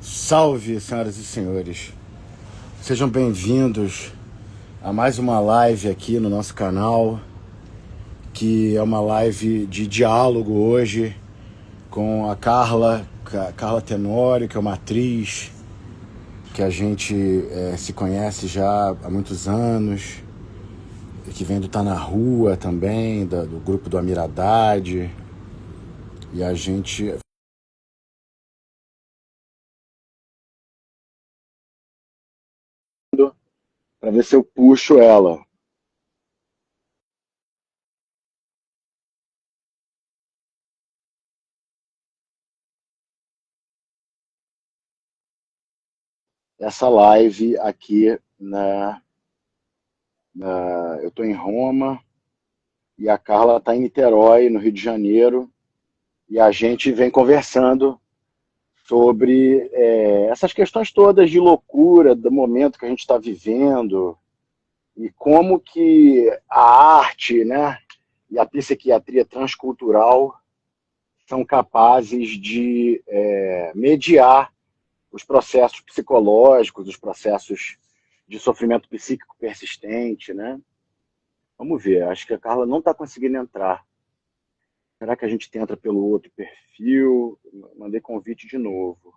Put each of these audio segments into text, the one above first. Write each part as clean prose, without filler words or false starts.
Salve, senhoras e senhores. Sejam bem-vindos a mais uma live aqui no nosso canal, que é uma live de diálogo hoje com a Carla Tenório, que é uma atriz que a gente se conhece já há muitos anos, que vem do Tá Na Rua também, do grupo do Amir Haddad, e a gente... para ver se eu puxo ela. Essa live aqui eu estou em Roma e a Carla está em Niterói, no Rio de Janeiro, e a gente vem conversando sobre essas questões todas de loucura, do momento que a gente está vivendo, e como que a arte, né, e a psiquiatria transcultural são capazes de mediar os processos psicológicos, os processos de sofrimento psíquico persistente, né? Vamos ver, acho que a Carla não está conseguindo entrar. Será que a gente entra pelo outro perfil? Mandei convite de novo.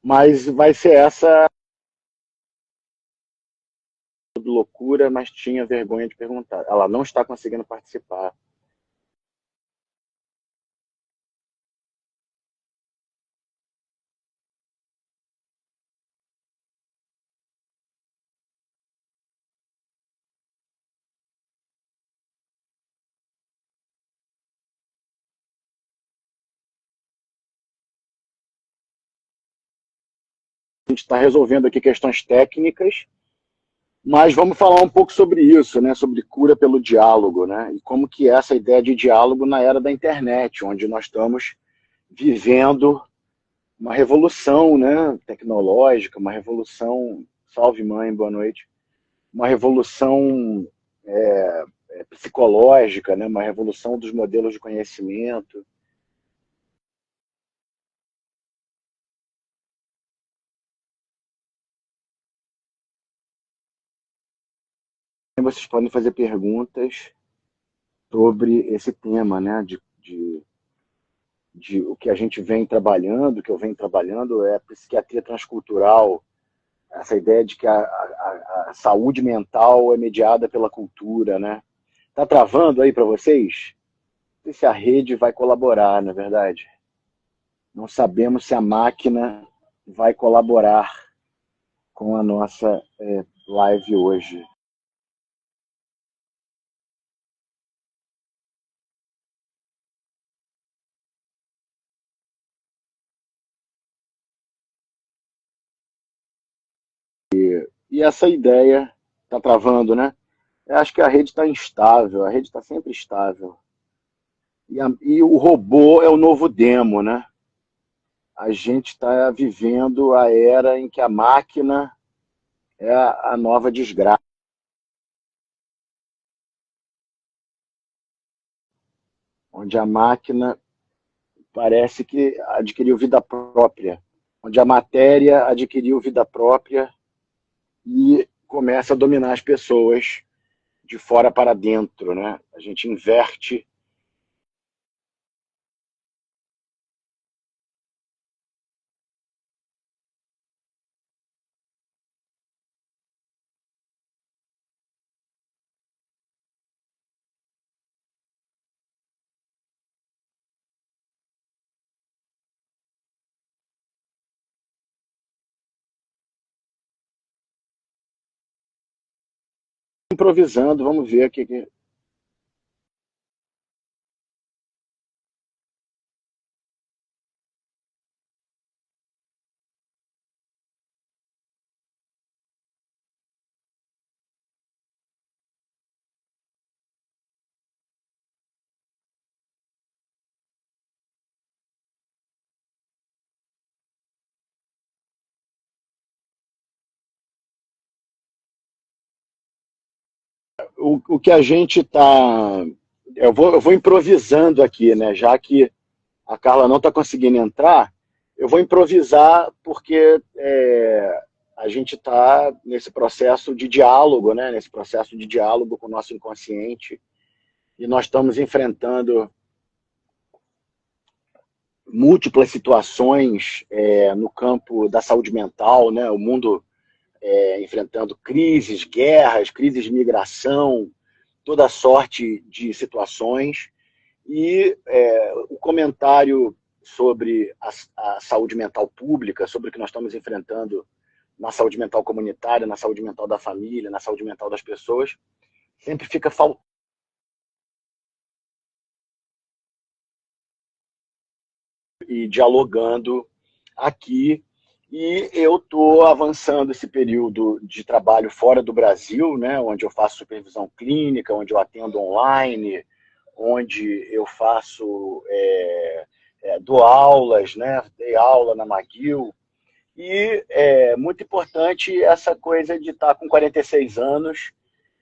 Mas vai ser essa loucura, mas tinha vergonha de perguntar. Ela não está conseguindo participar. A gente está resolvendo aqui questões técnicas, mas vamos falar um pouco sobre isso, né? Sobre cura pelo diálogo, né? E como que é essa ideia de diálogo na era da internet, onde nós estamos vivendo uma revolução, né, tecnológica, uma revolução, salve mãe, boa noite, uma revolução psicológica, né, uma revolução dos modelos de conhecimento. Vocês podem fazer perguntas sobre esse tema, né, de o que a gente vem trabalhando, que eu venho trabalhando, é a psiquiatria transcultural, essa ideia de que a saúde mental é mediada pela cultura, né? Tá travando aí para vocês? Não sei se a rede vai colaborar, na verdade. Não sabemos se a máquina vai colaborar com a nossa live hoje. E essa ideia está travando, né? Eu acho que a rede está instável, a rede está sempre estável. E o robô é o novo demo, né? A gente está vivendo a era em que a máquina é a nova desgraça, onde a máquina parece que adquiriu vida própria, onde a matéria adquiriu vida própria e começa a dominar as pessoas de fora para dentro, né? A gente inverte. Improvisando, vamos ver o que. O que a gente está. Eu vou improvisando aqui, né? Já que a Carla não está conseguindo entrar, eu vou improvisar porque a gente está nesse processo de diálogo, né? Nesse processo de diálogo com o nosso inconsciente, e nós estamos enfrentando múltiplas situações no campo da saúde mental, né? O mundo enfrentando crises, guerras, crises de migração, toda sorte de situações, e o comentário sobre a saúde mental pública, sobre o que nós estamos enfrentando na saúde mental comunitária, na saúde mental da família, na saúde mental das pessoas, sempre fica faltando. E dialogando aqui, e eu estou avançando esse período de trabalho fora do Brasil, né, onde eu faço supervisão clínica, onde eu atendo online, onde eu faço dou aulas, né, dei aula na McGill, e é muito importante essa coisa de estar com 46 anos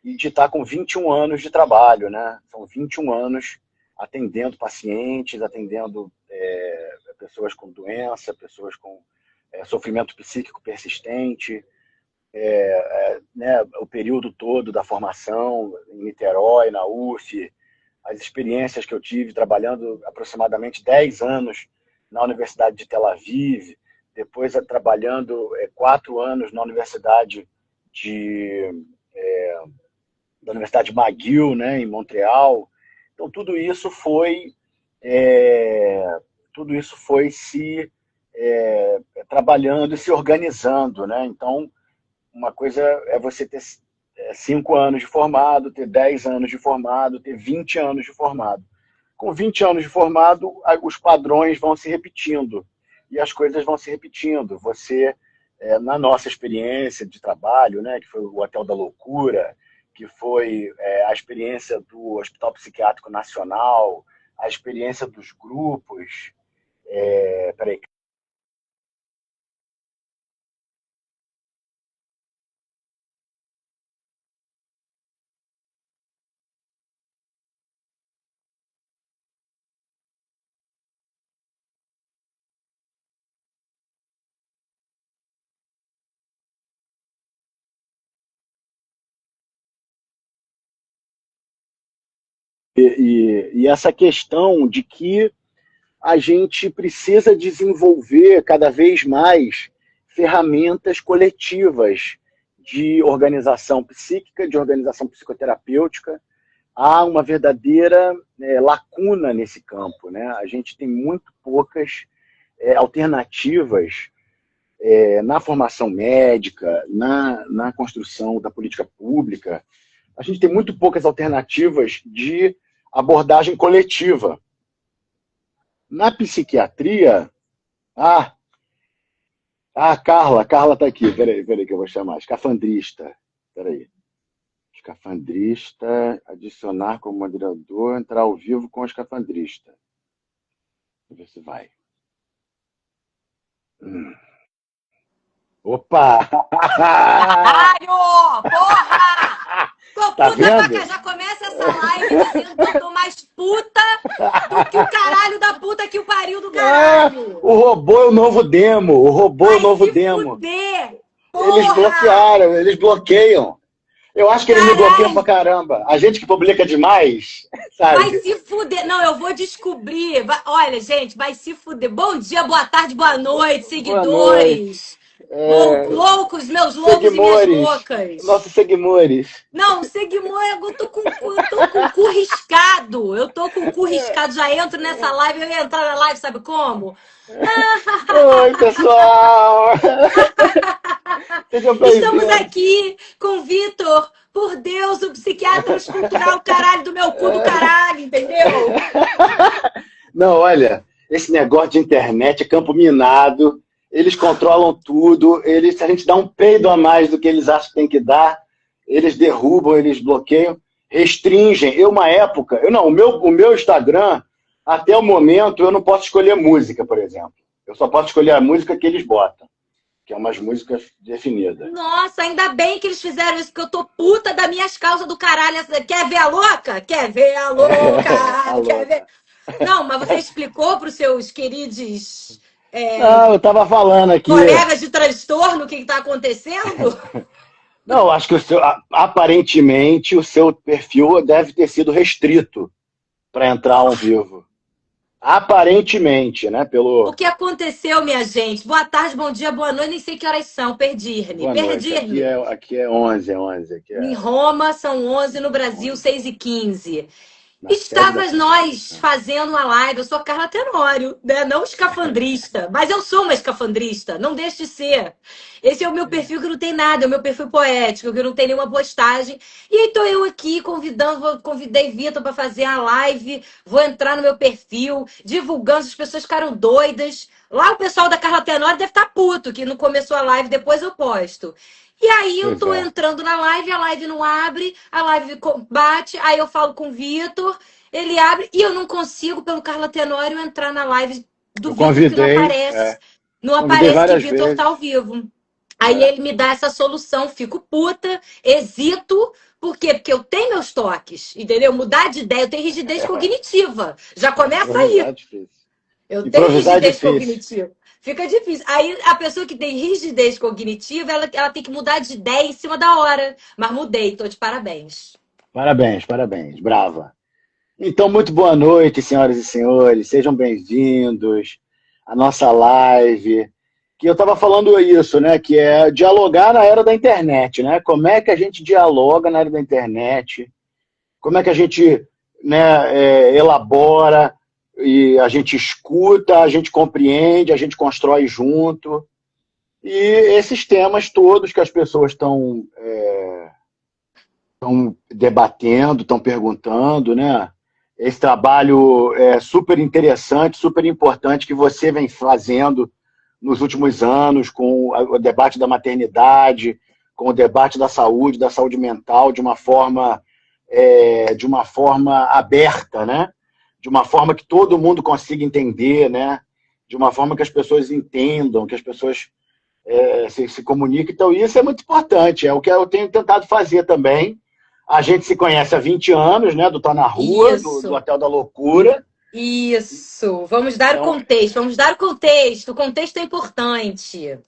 e de estar com 21 anos de trabalho, né? São 21 anos atendendo pacientes, atendendo pessoas com doença, pessoas com sofrimento psíquico persistente, né, o período todo da formação em Niterói, na UF, as experiências que eu tive trabalhando aproximadamente 10 anos na Universidade de Tel Aviv, depois trabalhando 4 anos na Universidade da Universidade McGill, né, em Montreal. Então tudo isso foi se trabalhando e se organizando, né? Então, uma coisa é você ter 5 anos de formado, ter 10 anos de formado, ter 20 anos de formado. Com 20 anos de formado, os padrões vão se repetindo e as coisas vão se repetindo. Você, na nossa experiência de trabalho, né, que foi o Hotel da Loucura, que foi a experiência do Hospital Psiquiátrico Nacional, a experiência dos grupos. Peraí. E essa questão de que a gente precisa desenvolver cada vez mais ferramentas coletivas de organização psíquica, de organização psicoterapêutica. Há uma verdadeira lacuna nesse campo, né? A gente tem muito poucas alternativas na formação médica, na construção da política pública. A gente tem muito poucas alternativas de abordagem coletiva. Na psiquiatria, Carla está aqui, peraí que eu vou chamar, escafandrista, peraí. Escafandrista, adicionar como moderador, entrar ao vivo com o escafandrista. Deixa eu ver se vai. Opa! Caralho! Porra! Tô Tá puta vendo? pra cá. Já começa essa live dizendo que eu tô mais puta do que o caralho da puta que o pariu do caralho. O robô é o novo demo. O robô é o Vai novo se demo. fuder! Eles Porra! bloquearam, eles bloqueiam. Eu acho que eles me bloqueiam pra caramba. A gente que publica demais, sabe? Vai se fuder. Não, eu vou descobrir. Olha, gente, vai se fuder. Bom dia, boa tarde, boa noite, seguidores. Loucos, meus loucos e minhas loucas. Nossos seguidores. Não, seguimor, eu tô com o cu riscado. Eu tô com o cu riscado. Já entro nessa live. Eu ia entrar na live, sabe como? Oi, pessoal! Sejam bem-vindos. Estamos aqui com o Vitor. Por Deus, o psiquiatra escultural, caralho do meu cu do caralho, entendeu? Não, olha, esse negócio de internet é campo minado. Eles controlam tudo. Se a gente dá um peido a mais do que eles acham que tem que dar, eles derrubam, eles bloqueiam, restringem. Uma época, o meu Instagram, até o momento, eu não posso escolher música, por exemplo. Eu só posso escolher a música que eles botam, que é umas músicas definidas. Nossa, ainda bem que eles fizeram isso, porque eu tô puta das minhas calças do caralho. Quer ver a louca? Quer ver a louca? Quer ver? Não, mas você explicou para os seus queridos Não, eu estava falando aqui. Colegas de transtorno, o que está acontecendo? Não, acho que aparentemente o seu perfil deve ter sido restrito para entrar ao vivo. Aparentemente, né? O que aconteceu, minha gente? Boa tarde, bom dia, boa noite, nem sei que horas são. Perdi-me. Aqui é 11. Aqui Em Roma são 11, no Brasil 6h15. Na Estávamos nós fazendo uma live. Eu sou Carla Tenório, né? Não escafandrista, mas eu sou uma escafandrista, não deixe de ser. Esse é o meu perfil que não tem nada, é o meu perfil poético, que não tem nenhuma postagem. E aí tô eu aqui convidei Vitor para fazer a live, vou entrar no meu perfil, divulgando, as pessoas ficaram doidas. Lá o pessoal da Carla Tenório deve estar puto, que não começou a live, depois eu posto. E aí eu tô entrando na live, a live não abre, a live bate, aí eu falo com o Vitor, ele abre, e eu não consigo, pelo Carla Tenório, entrar na live do Vitor, que não aparece. Não aparece que o Vitor tá ao vivo. Aí ele me dá essa solução, fico puta, hesito. Por quê? Porque eu tenho meus toques, entendeu? Mudar de ideia, eu tenho rigidez cognitiva. Já começa aí. Eu tenho rigidez cognitiva. Fica difícil. Aí a pessoa que tem rigidez cognitiva, ela tem que mudar de ideia em cima da hora. Mas mudei, tô de parabéns. Parabéns, brava. Então, muito boa noite, senhoras e senhores. Sejam bem-vindos à nossa live. Que eu estava falando isso, né? Que é dialogar na era da internet, né? Como é que a gente dialoga na era da internet? Como é que a gente, né, elabora e a gente escuta, a gente compreende, a gente constrói junto. E esses temas todos que as pessoas estão debatendo, estão perguntando, né? Esse trabalho é super interessante, super importante que você vem fazendo nos últimos anos com o debate da maternidade, com o debate da saúde mental, de uma forma aberta, né? De uma forma que todo mundo consiga entender, né? De uma forma que as pessoas entendam, que as pessoas se comuniquem. Então, isso é muito importante, é o que eu tenho tentado fazer também. A gente se conhece há 20 anos, né? Do Tá na Rua, do Hotel da Loucura. Isso, vamos dar o contexto. O contexto é importante.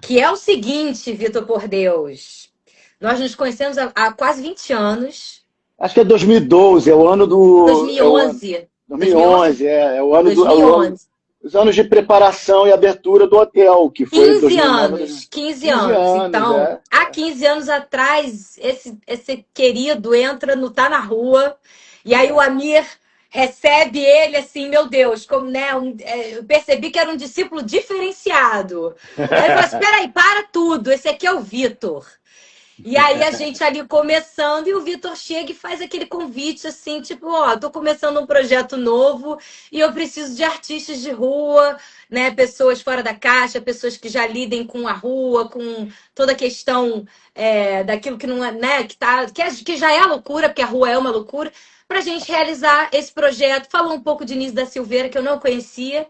Que é o seguinte, Vitor, por Deus. Nós nos conhecemos há quase 20 anos. Acho que é 2012, é o ano do... 2011. 2011, é o ano 2011. Os anos de preparação e abertura do hotel, que foi 15 anos. 15 anos. Então, há 15 anos atrás, esse querido entra no Tá na Rua, e aí o Amir recebe ele assim, meu Deus, como, né? Eu percebi que era um discípulo diferenciado. Aí ele falou assim: peraí, para tudo, esse aqui é o Vitor. E aí a gente ali começando, e o Vitor chega e faz aquele convite assim, tipo, tô começando um projeto novo e eu preciso de artistas de rua, né? Pessoas fora da caixa, pessoas que já lidem com a rua, com toda a questão daquilo que não é, né? Que já é loucura, porque a rua é uma loucura, pra gente realizar esse projeto. Falou um pouco de Nise da Silveira, que eu não conhecia.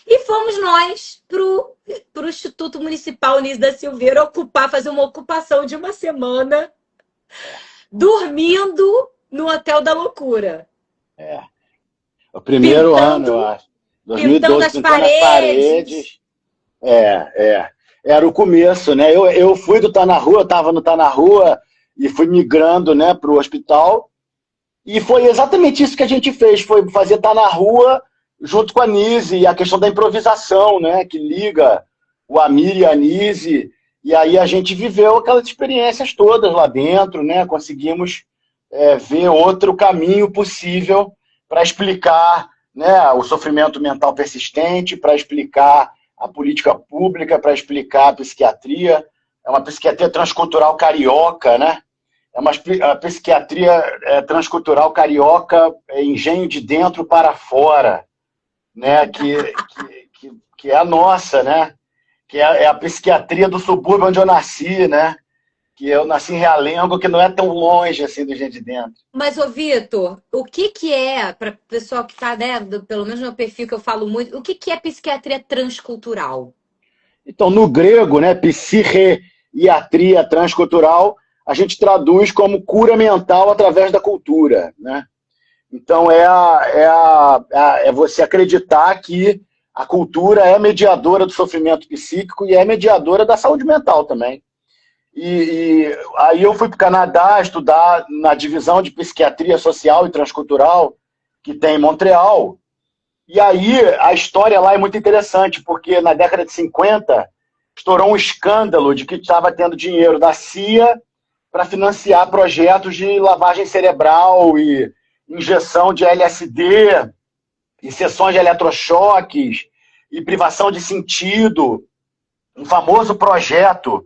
E fomos nós pro Instituto Municipal Nise da Silveira fazer uma ocupação de uma semana dormindo no Hotel da Loucura. O primeiro ano, eu acho. 2012, pintando as paredes. Era o começo, né? Eu fui do Tá na Rua, eu estava no Tá na Rua e fui migrando, né, para o hospital. E foi exatamente isso que a gente fez, foi fazer Tá na Rua junto com a Nise, e a questão da improvisação, né, que liga o Amir e a Nise, e aí a gente viveu aquelas experiências todas lá dentro, né, conseguimos ver outro caminho possível para explicar, né, o sofrimento mental persistente, para explicar a política pública, para explicar a psiquiatria. É uma psiquiatria transcultural carioca, né? É uma psiquiatria transcultural carioca, engenho de dentro para fora, né? Que é a nossa, né? Que é a psiquiatria do subúrbio onde eu nasci, né? Que eu nasci em Realengo, que não é tão longe assim do Gente de Dentro. Mas, ô Vitor, o que é, para o pessoal que está, né, pelo menos no perfil que eu falo muito, o que é psiquiatria transcultural? Então, no grego, né, psiquiatria transcultural, a gente traduz como cura mental através da cultura, né? Então, é você acreditar que a cultura é mediadora do sofrimento psíquico e é mediadora da saúde mental também. E aí eu fui para o Canadá estudar na divisão de psiquiatria social e transcultural que tem em Montreal. E aí a história lá é muito interessante, porque na década de 50 estourou um escândalo de que estava tendo dinheiro da CIA para financiar projetos de lavagem cerebral e injeção de LSD, e sessões de eletrochoques, e privação de sentido. Um famoso projeto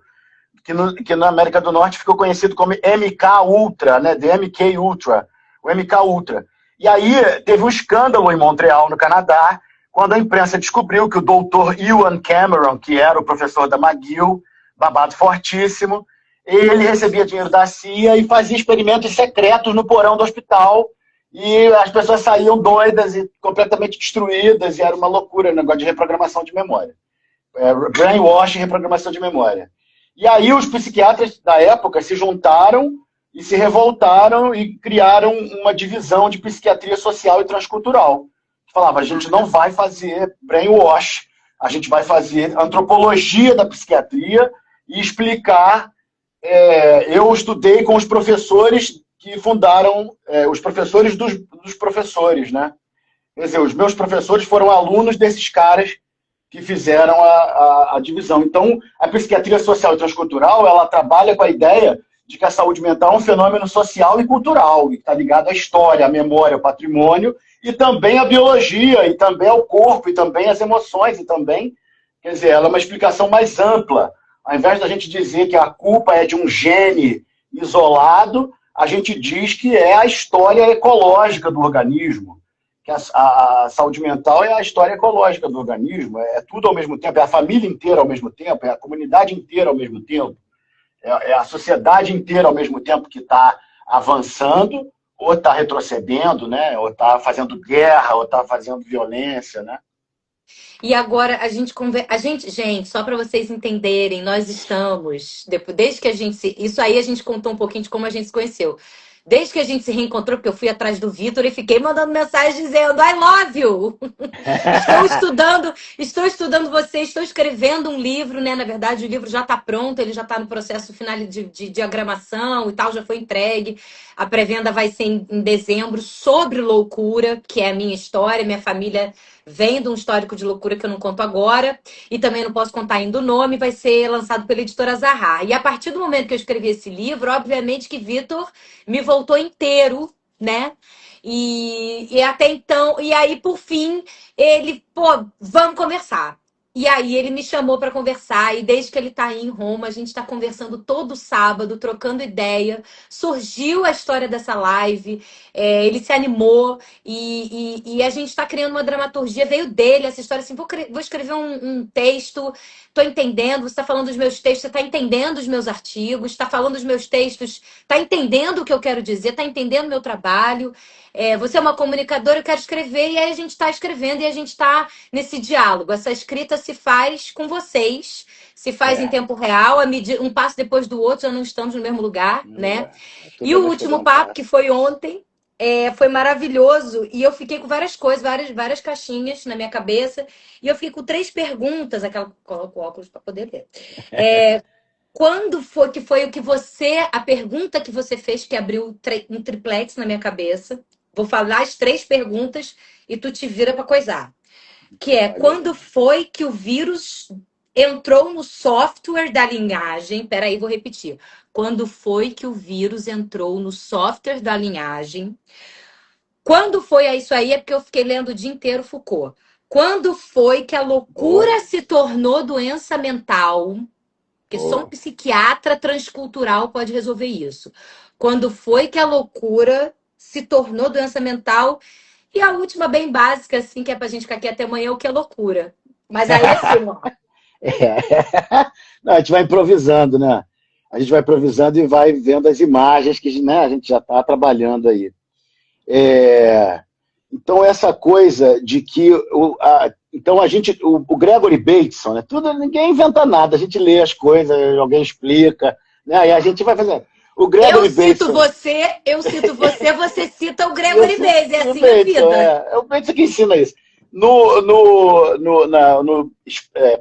que na América do Norte ficou conhecido como MK Ultra, né? The MK Ultra, o MK Ultra. E aí teve um escândalo em Montreal, no Canadá, quando a imprensa descobriu que o doutor Ewan Cameron, que era o professor da McGill, babado fortíssimo, ele recebia dinheiro da CIA e fazia experimentos secretos no porão do hospital, e as pessoas saíam doidas e completamente destruídas, e era uma loucura o negócio de reprogramação de memória. Brainwash e reprogramação de memória. E aí os psiquiatras da época se juntaram e se revoltaram e criaram uma divisão de psiquiatria social e transcultural. Falava, a gente não vai fazer brainwash, a gente vai fazer antropologia da psiquiatria e explicar. Eu estudei com os professores que fundaram, os professores dos professores, né? Quer dizer, os meus professores foram alunos desses caras que fizeram a divisão. Então, a psiquiatria social e transcultural, ela trabalha com a ideia de que a saúde mental é um fenômeno social e cultural, e está ligado à história, à memória, ao patrimônio, e também à biologia, e também ao corpo, e também às emoções, e também, quer dizer, ela é uma explicação mais ampla. Ao invés da gente dizer que a culpa é de um gene isolado, a gente diz que é a história ecológica do organismo. Que a saúde mental é a história ecológica do organismo, é tudo ao mesmo tempo, é a família inteira ao mesmo tempo, é a comunidade inteira ao mesmo tempo, é a sociedade inteira ao mesmo tempo que está avançando ou está retrocedendo, né? Ou está fazendo guerra, ou está fazendo violência, né? E agora gente, só para vocês entenderem, nós estamos, desde que a gente isso aí a gente contou um pouquinho de como a gente se conheceu. Desde que a gente se reencontrou, porque eu fui atrás do Vitor e fiquei mandando mensagem dizendo I love you! Estou estudando você, estou escrevendo um livro, né? Na verdade, o livro já está pronto, ele já está no processo final de diagramação e tal, já foi entregue. A pré-venda vai ser em dezembro, sobre loucura, que é a minha história, minha família vem de um histórico de loucura que eu não conto agora, e também não posso contar ainda o nome, vai ser lançado pela editora Zahar. E a partir do momento que eu escrevi esse livro, obviamente que Vitor me voltou inteiro, né? E até então, e aí por fim, ele, vamos conversar. E aí ele me chamou para conversar, e desde que ele está aí em Roma, a gente está conversando todo sábado, trocando ideia. Surgiu a história dessa live, ele se animou, e a gente está criando uma dramaturgia, veio dele essa história assim, vou escrever um texto, estou entendendo, você está falando dos meus textos, você está entendendo os meus artigos, está falando dos meus textos, está entendendo o que eu quero dizer, está entendendo o meu trabalho. Você é uma comunicadora, eu quero escrever, e aí a gente está escrevendo, e a gente está nesse diálogo. Essa escrita se faz com vocês, se faz em tempo real, um passo depois do outro, já não estamos no mesmo lugar, né? E o último papo, que foi ontem, foi maravilhoso, e eu fiquei com várias coisas, várias caixinhas na minha cabeça, e eu fiquei com 3 perguntas, coloco o óculos para poder ver. Quando foi o que a pergunta que você fez que abriu um triplex na minha cabeça? Vou falar as 3 perguntas e tu te vira para coisar. Que é, quando foi que o vírus entrou no software da linhagem? Peraí, vou repetir. Quando foi que o vírus entrou no software da linhagem? Quando foi isso aí? É porque eu fiquei lendo o dia inteiro Foucault. Quando foi que a loucura se tornou doença mental? Porque só um psiquiatra transcultural pode resolver isso. Quando foi que a loucura se tornou doença mental? E a última, bem básica, assim, que é pra gente ficar aqui até amanhã, o que é loucura. Mas aí, assim, ó. Não, a gente vai improvisando, né? A gente vai improvisando e vai vendo as imagens que, né, a gente já está trabalhando aí. Então, essa coisa de que... Então, o Gregory Bateson, né? Ninguém inventa nada, a gente lê as coisas, alguém explica, né? E a gente vai fazendo... Eu cito você cita o Gregory Bateson, é assim a vida. É o Bateson que ensina isso.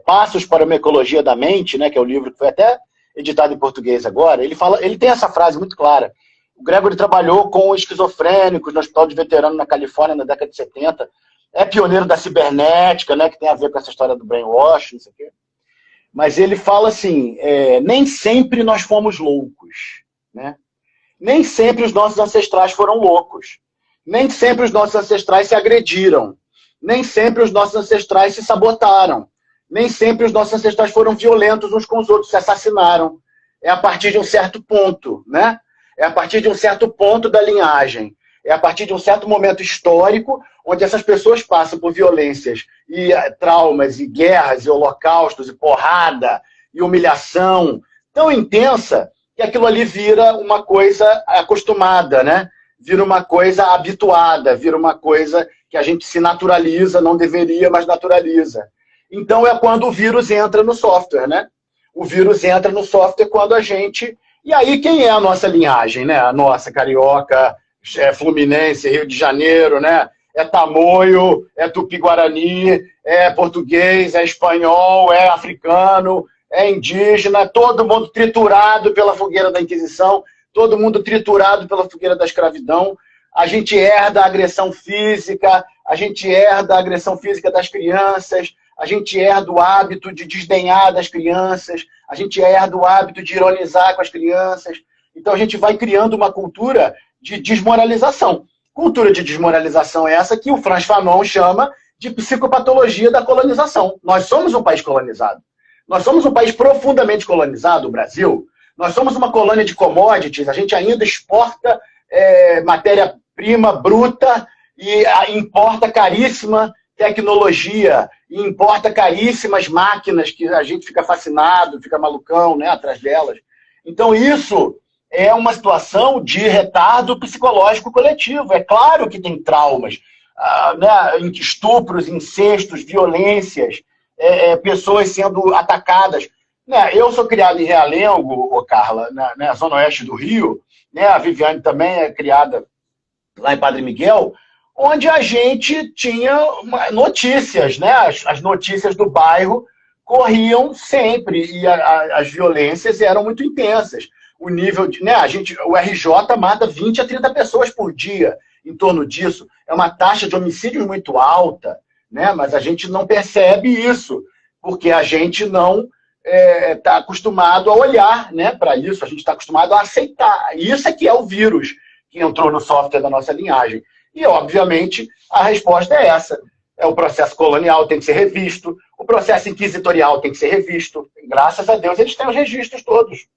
Passos para uma Ecologia da Mente, né, que é o livro que foi até editado em português agora, ele tem essa frase muito clara. O Gregory trabalhou com esquizofrênicos no Hospital de Veterano na Califórnia na década de 70. É pioneiro da cibernética, né, que tem a ver com essa história do brainwash, não sei o quê. Mas ele fala assim, nem sempre nós fomos loucos, né? Nem sempre os nossos ancestrais foram loucos. Nem sempre os nossos ancestrais se agrediram. Nem sempre os nossos ancestrais se sabotaram. Nem sempre os nossos ancestrais foram violentos uns com os outros, se assassinaram. É a partir de um certo ponto, né? É a partir de um certo ponto da linhagem. É a partir de um certo momento histórico onde essas pessoas passam por violências e traumas e guerras e holocaustos e porrada e humilhação tão intensa que aquilo ali vira uma coisa acostumada, né? Vira uma coisa habituada, vira uma coisa que a gente se naturaliza, não deveria, mas naturaliza. Então é quando o vírus entra no software, né? O vírus entra no software quando a gente... E aí quem é a nossa linhagem, né? A nossa carioca, Fluminense, Rio de Janeiro, né? É tamoio, é tupi-guarani, é português, é espanhol, é africano, é indígena, todo mundo triturado pela fogueira da Inquisição, todo mundo triturado pela fogueira da escravidão. A gente herda a agressão física, a gente herda a agressão física das crianças, a gente herda o hábito de desdenhar das crianças, a gente herda o hábito de ironizar com as crianças. Então a gente vai criando uma cultura de desmoralização. Cultura de desmoralização é essa que o Frantz Fanon chama de psicopatologia da colonização. Nós somos um país colonizado. Nós somos um país profundamente colonizado, o Brasil. Nós somos uma colônia de commodities, a gente ainda exporta matéria-prima bruta e importa caríssima tecnologia, e importa caríssimas máquinas que a gente fica fascinado, fica malucão, né, atrás delas. Então isso é uma situação de retardo psicológico coletivo. É claro que tem traumas, né, estupros, incestos, violências, pessoas sendo atacadas. Né, eu sou criado em Realengo, Carla, na zona oeste do Rio, né, a Viviane também é criada lá em Padre Miguel, onde a gente tinha notícias, né? As notícias do bairro corriam sempre e as violências eram muito intensas. O nível de, né? O RJ mata 20 a 30 pessoas por dia em torno disso. É uma taxa de homicídios muito alta, né? Mas a gente não percebe isso, porque a gente não está acostumado a olhar, né, para isso, a gente está acostumado a aceitar. Isso é que é o vírus que entrou no software da nossa linhagem. E, obviamente, a resposta é essa. O processo colonial tem que ser revisto, o processo inquisitorial tem que ser revisto. Graças a Deus, eles têm os registros todos.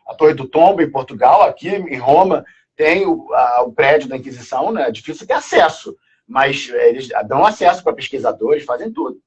A Torre do Tombo, em Portugal, aqui em Roma, tem o prédio da Inquisição, né? É difícil ter acesso, mas eles dão acesso para pesquisadores, fazem tudo.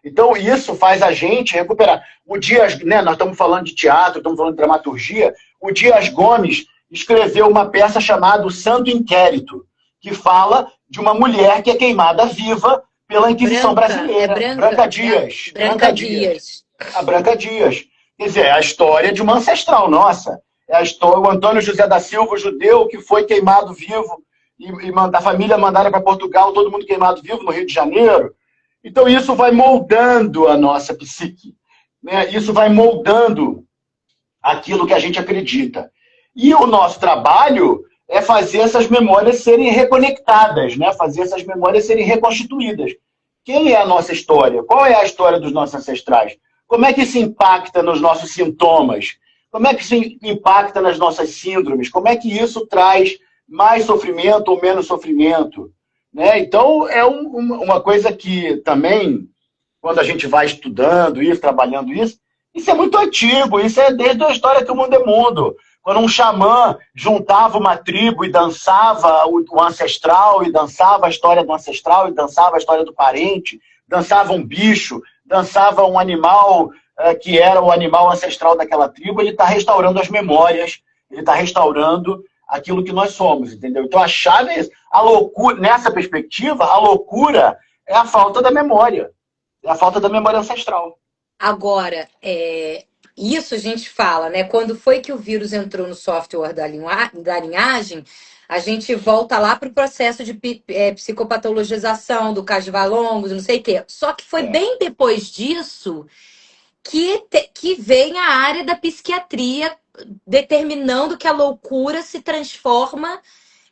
Então, isso faz a gente recuperar. O Dias, né, nós estamos falando de teatro, estamos falando de dramaturgia, o Dias Gomes escreveu uma peça chamada O Santo Inquérito, que fala de uma mulher que é queimada viva pela Inquisição brasileira. Branca Dias. Branca Dias. A Branca Dias. Quer dizer, é a história de uma ancestral nossa. É a história, o Antônio José da Silva, o judeu, que foi queimado vivo, e a família mandada para Portugal, todo mundo queimado vivo no Rio de Janeiro. Então isso vai moldando a nossa psique, né? Isso vai moldando aquilo que a gente acredita. E o nosso trabalho é fazer essas memórias serem reconectadas, né? Fazer essas memórias serem reconstituídas. Quem é a nossa história? Qual é a história dos nossos ancestrais? Como é que isso impacta nos nossos sintomas? Como é que isso impacta nas nossas síndromes? Como é que isso traz mais sofrimento ou menos sofrimento? Né? Então, é uma coisa que também, quando a gente vai estudando isso, trabalhando isso é muito antigo, isso é desde a história que o mundo é mundo. Quando um xamã juntava uma tribo e dançava o ancestral, e dançava a história do ancestral, e dançava a história do parente, dançava um bicho, dançava um animal que era o animal ancestral daquela tribo, ele está restaurando as memórias, ele está restaurando aquilo que nós somos, entendeu? Então a chave é isso. A loucura, nessa perspectiva, a loucura é a falta da memória. É a falta da memória ancestral. Agora, isso a gente fala, né? Quando foi que o vírus entrou no software da linhagem, a gente volta lá para o processo de psicopatologização do Casvalongos, não sei o quê. Só que foi É. bem depois disso que vem a área da psiquiatria determinando que a loucura se transforma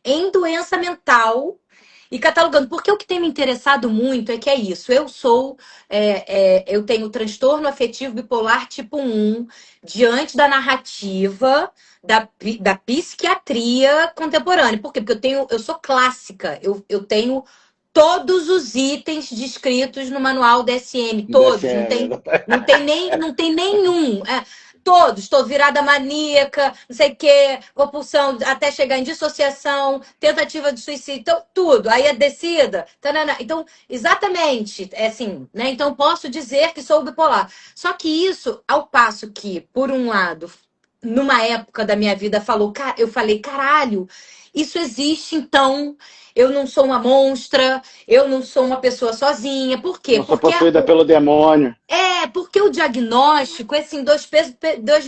em doença mental e catalogando. Porque o que tem me interessado muito é que é isso. Eu tenho transtorno afetivo bipolar tipo 1 diante da narrativa da psiquiatria contemporânea. Por quê? Porque eu sou clássica. Eu tenho todos os itens descritos no manual DSM, todos. Não tem nenhum. Todos, estou virada maníaca, não sei o quê, compulsão, até chegar em dissociação, tentativa de suicídio, então, tudo. Aí é descida. Tanana. Então, exatamente, é assim, né? Então, posso dizer que sou bipolar. Só que isso, ao passo que, por um lado, numa época da minha vida, eu falei, caralho, isso existe, então eu não sou uma monstra, eu não sou uma pessoa sozinha. Por quê? Não sou possuída pelo demônio. Porque o diagnóstico é assim, dois pesos, duas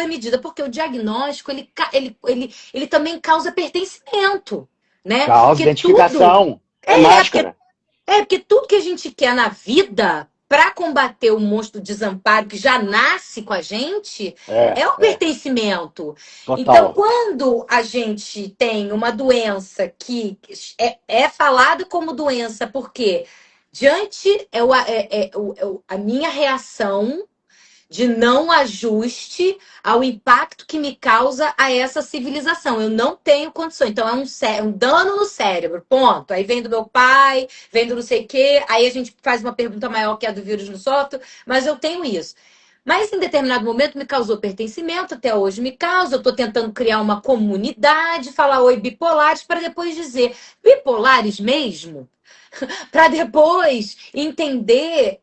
medidas. Porque o diagnóstico, ele também causa pertencimento, né? Causa identificação. É máscara. Porque tudo que a gente quer na vida, para combater o monstro do desamparo que já nasce com a gente, é o pertencimento. Total. Então, quando a gente tem uma doença que é falada como doença, porque diante a minha reação de não ajuste ao impacto que me causa a essa civilização. Eu não tenho condições. Então, é um dano no cérebro, ponto. Aí vem do meu pai, vem do não sei o quê, aí a gente faz uma pergunta maior que a do vírus no software, mas eu tenho isso. Mas em determinado momento me causou pertencimento, até hoje me causa. Eu estou tentando criar uma comunidade, falar oi bipolares, para depois dizer bipolares mesmo? Para depois entender,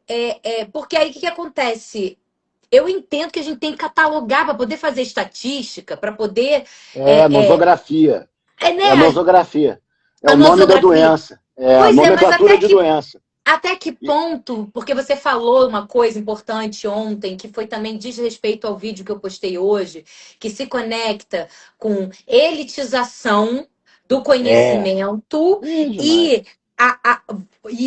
porque aí o que acontece? Eu entendo que a gente tem que catalogar para poder fazer estatística, para poder. Nosografia. Né? É nosografia. É o nome da doença. A nomenclatura de doença. Até que ponto? Porque você falou uma coisa importante ontem, que foi também diz respeito ao vídeo que eu postei hoje, que se conecta com elitização do conhecimento e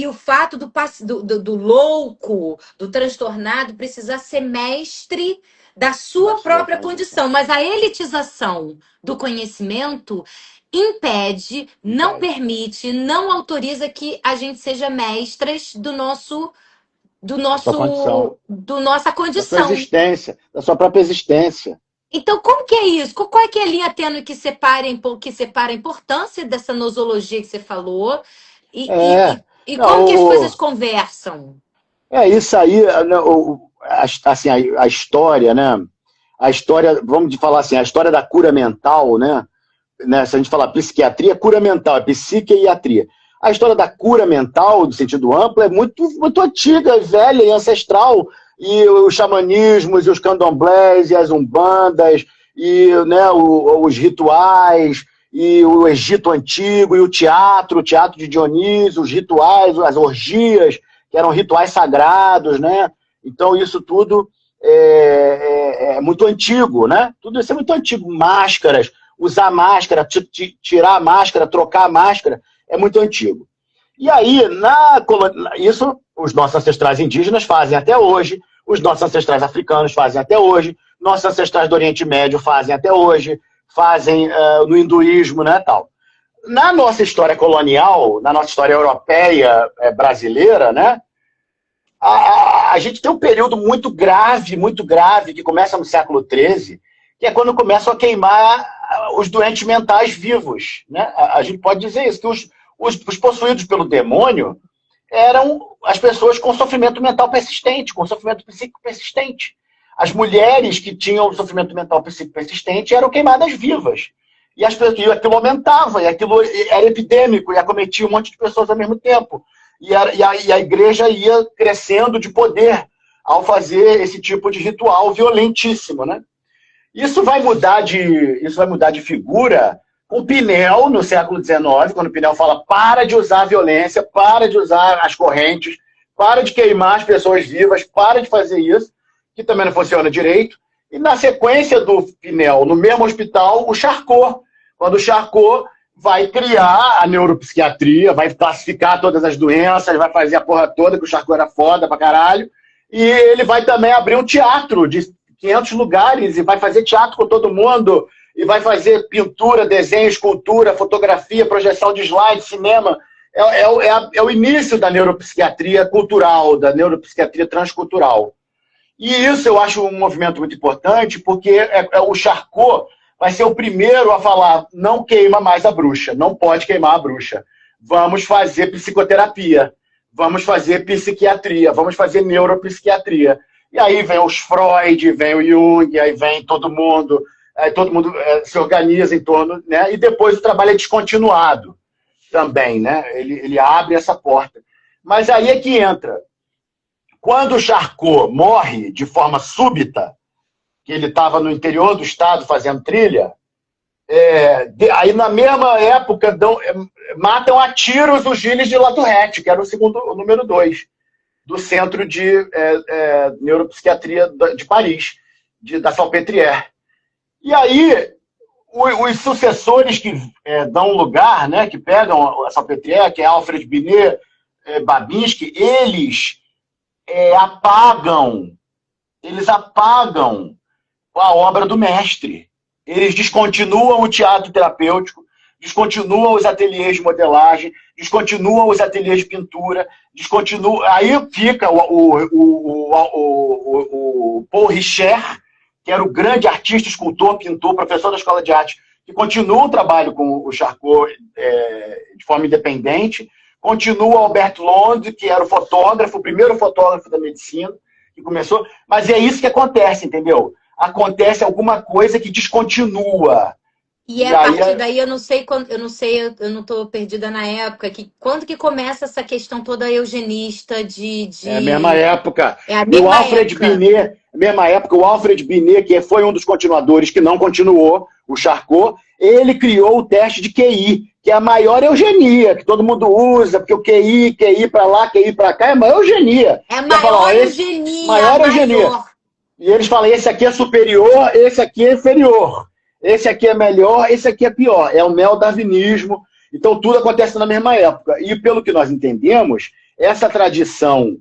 o fato do louco, do transtornado, precisar ser mestre da sua própria condição. Mas a elitização do conhecimento impede, não permite, não autoriza que a gente seja mestras do nossa condição. Da sua existência, da sua própria existência. Então, como que é isso? Qual é que é a linha tênue que separa a importância dessa nosologia que você falou e como que as coisas conversam? Isso aí, assim, a história, né? A história, vamos falar assim, a história da cura mental, né? Se a gente falar psiquiatria, cura mental, é psique e iatria. A história da cura mental, no sentido amplo, é muito, muito antiga, velha e ancestral. E os xamanismos, e os candomblés, e as umbandas, e né, os rituais, e o Egito Antigo, e o teatro de Dionísio, os rituais, as orgias, que eram rituais sagrados, né? Então, isso tudo é muito antigo, né? Tudo isso é muito antigo. Máscaras, usar máscara, tirar a máscara, trocar a máscara, é muito antigo. E aí, isso os nossos ancestrais indígenas fazem até hoje, os nossos ancestrais africanos fazem até hoje, nossos ancestrais do Oriente Médio fazem até hoje, fazem no hinduísmo, né, tal. Na nossa história colonial, na nossa história europeia, brasileira, né, a gente tem um período muito grave, que começa no século XIII, que é quando começam a queimar os doentes mentais vivos, né? A gente pode dizer isso, que os possuídos pelo demônio eram as pessoas com sofrimento mental persistente, com sofrimento psíquico persistente. As mulheres que tinham sofrimento mental psíquico persistente eram queimadas vivas. E aquilo aumentava, e aquilo era epidêmico, e acometia um monte de pessoas ao mesmo tempo. E a igreja ia crescendo de poder ao fazer esse tipo de ritual violentíssimo, né? Isso vai mudar de figura com Pinel, no século XIX, quando Pinel fala para de usar a violência, para de usar as correntes, para de queimar as pessoas vivas, para de fazer isso. que também não funciona direito, e na sequência do Pinel, no mesmo hospital, o Charcot, quando o Charcot vai criar a neuropsiquiatria, vai classificar todas as doenças, vai fazer a porra toda, que o Charcot era foda pra caralho, e ele vai também abrir um teatro de 500 lugares, e vai fazer teatro com todo mundo, e vai fazer pintura, desenho, escultura, fotografia, projeção de slide, cinema. É o início da neuropsiquiatria cultural, da neuropsiquiatria transcultural. E isso eu acho um movimento muito importante, porque o Charcot vai ser o primeiro a falar: não queima mais a bruxa, não pode queimar a bruxa. Vamos fazer psicoterapia, vamos fazer psiquiatria, vamos fazer neuropsiquiatria. E aí vem os Freud, vem o Jung, aí vem todo mundo se organiza em torno, né? E depois o trabalho é descontinuado também, né? Ele abre essa porta. Mas aí é que entra. Quando o Charcot morre de forma súbita, que ele estava no interior do estado fazendo trilha, aí na mesma época matam a tiros os Gilles de La Tourette, que era o número 2 do Centro de Neuropsiquiatria de Paris, da Salpêtrière. E aí, os sucessores que dão lugar, né, que pegam a Salpêtrière, que é Alfred Binet, Babinski, eles apagam a obra do mestre. Eles descontinuam o teatro terapêutico, descontinuam os ateliês de modelagem, descontinuam os ateliês de pintura, aí fica o Paul Richer, que era o grande artista, escultor, pintor, professor da Escola de Arte, que continua o trabalho com o Charcot de forma independente. Continua o Albert Lond, que era o primeiro fotógrafo da medicina, que começou. Mas é isso que acontece, entendeu? Acontece alguma coisa que descontinua. E a partir daí, eu não estou perdida na época, quando que começa essa questão toda eugenista É a mesma época. É a mesma o Alfred época. Binet, mesma época, o Alfred Binet, que foi um dos continuadores, que não continuou, o Charcot, ele criou o teste de QI, que é a maior eugenia, que todo mundo usa, porque o QI para lá, QI para cá, é a maior eugenia. É a maior eugenia. Maior eugenia. E eles falam: esse aqui é superior, esse aqui é inferior. Esse aqui é melhor, esse aqui é pior. É o neodarwinismo. Então, tudo acontece na mesma época. E, pelo que nós entendemos, essa tradição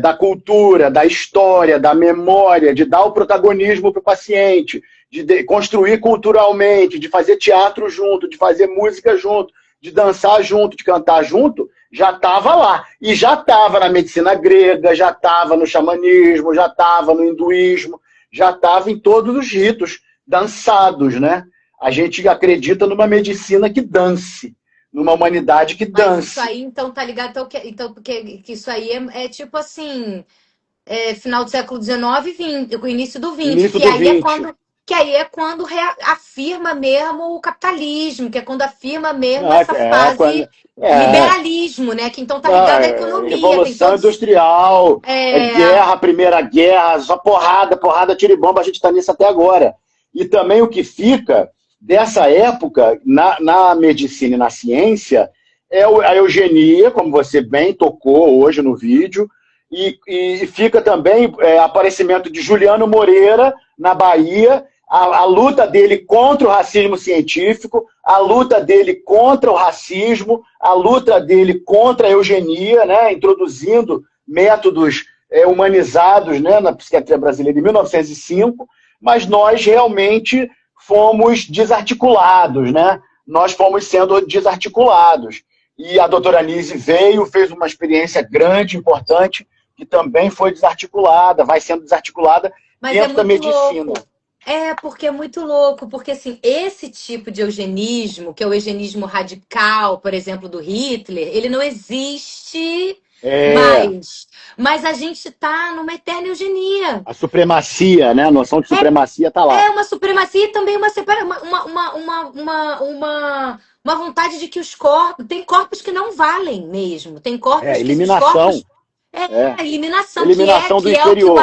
da cultura, da história, da memória, de dar o protagonismo para o paciente, de construir culturalmente, de fazer teatro junto, de fazer música junto, de dançar junto, de cantar junto, já estava lá. E já estava na medicina grega, já estava no xamanismo, já estava no hinduísmo, já estava em todos os ritos dançados, né? A gente acredita numa medicina que dance, numa humanidade que dance. Mas isso aí, então, tá ligado? Então porque isso aí é tipo assim, final do século XIX e XX, o início do XX. Início que do aí 20. Que aí é quando afirma mesmo o capitalismo, que é quando afirma mesmo essa fase liberalismo, né? Que então tá ligado à economia. Revolução industrial, guerra, Primeira Guerra, só porrada, tiro e bomba, a gente tá nisso até agora. E também o que fica dessa época, na medicina e na ciência, é a eugenia, como você bem tocou hoje no vídeo, e fica também aparecimento de Juliano Moreira, na Bahia, a luta dele contra o racismo científico, a luta dele contra o racismo, a luta dele contra a eugenia, né, introduzindo métodos humanizados, né, na psiquiatria brasileira em 1905, mas nós realmente fomos desarticulados, né? Nós fomos sendo desarticulados. E a doutora Anise veio, fez uma experiência grande, importante, que também foi desarticulada, vai sendo desarticulada dentro da medicina. Louco. Porque é muito louco, porque assim, esse tipo de eugenismo, que é o eugenismo radical, por exemplo, do Hitler, ele não existe mais. Mas a gente está numa eterna eugenia. A supremacia, né? A noção de supremacia está lá. É uma supremacia e também uma vontade de que os corpos... Tem corpos que não valem mesmo. Tem corpos que eliminação. Eliminação. Eliminação do inferior.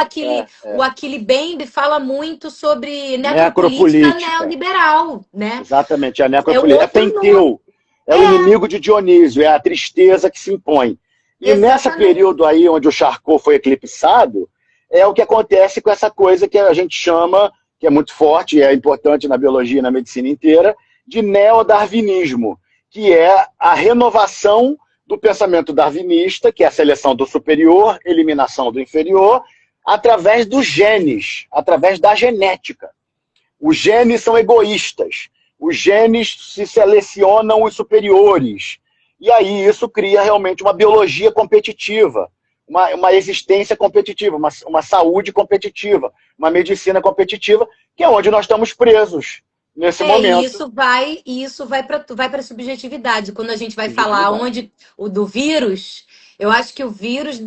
O Achille Mbembe fala muito sobre necropolítica neoliberal, né? Exatamente, a necropolítica. É Penteu. É o inimigo de Dionísio, é a tristeza que se impõe. E nesse período aí, onde o Charcot foi eclipsado, é o que acontece com essa coisa que a gente chama, que é muito forte e é importante na biologia e na medicina inteira, de neodarwinismo, que é a renovação do pensamento darwinista, que é a seleção do superior, eliminação do inferior, através dos genes, através da genética. Os genes são egoístas, os genes se selecionam os superiores, e aí isso cria realmente uma biologia competitiva, uma existência competitiva, uma saúde competitiva, uma medicina competitiva, que é onde nós estamos presos nesse momento. E isso vai para a subjetividade. Quando a gente vai falar o do vírus, eu acho que o vírus,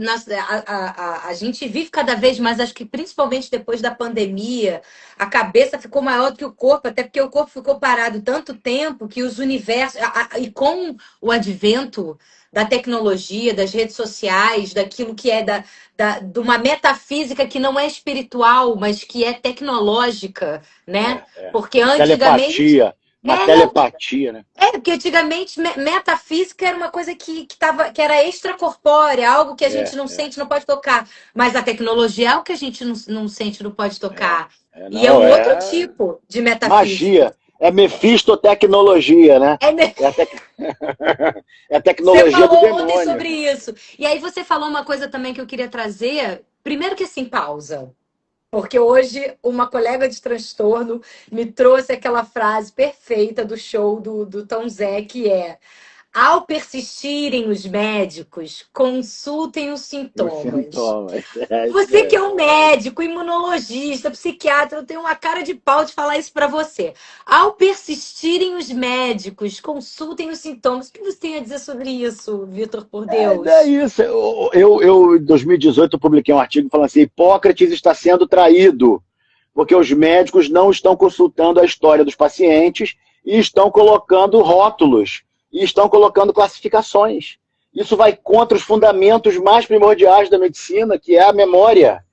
a gente vive cada vez mais, acho que principalmente depois da pandemia, a cabeça ficou maior do que o corpo, até porque o corpo ficou parado tanto tempo que os universos. E com o advento da tecnologia, das redes sociais, daquilo que é de uma metafísica que não é espiritual, mas que é tecnológica, né? Porque antigamente. Telepatia, né? Porque antigamente metafísica era uma coisa que era extracorpórea, algo que a gente não sente, não pode tocar. Mas a tecnologia é algo que a gente não sente, não pode tocar. E é um outro tipo de metafísica. Magia. É mefistotecnologia, né? É a tecnologia do demônio. Você falou ontem sobre isso. E aí você falou uma coisa também que eu queria trazer. Primeiro que assim, pausa. Porque hoje uma colega de transtorno me trouxe aquela frase perfeita do show do Tom Zé, que é: ao persistirem os médicos, consultem os sintomas. Você que é um médico, imunologista, psiquiatra, eu tenho uma cara de pau de falar isso para você. Ao persistirem os médicos, consultem os sintomas. O que você tem a dizer sobre isso, Vitor, por Deus? É isso. Eu, em 2018, publiquei um artigo falando assim: Hipócrates está sendo traído, porque os médicos não estão consultando a história dos pacientes e estão colocando rótulos, e estão colocando classificações. Isso vai contra os fundamentos mais primordiais da medicina, que é a memória,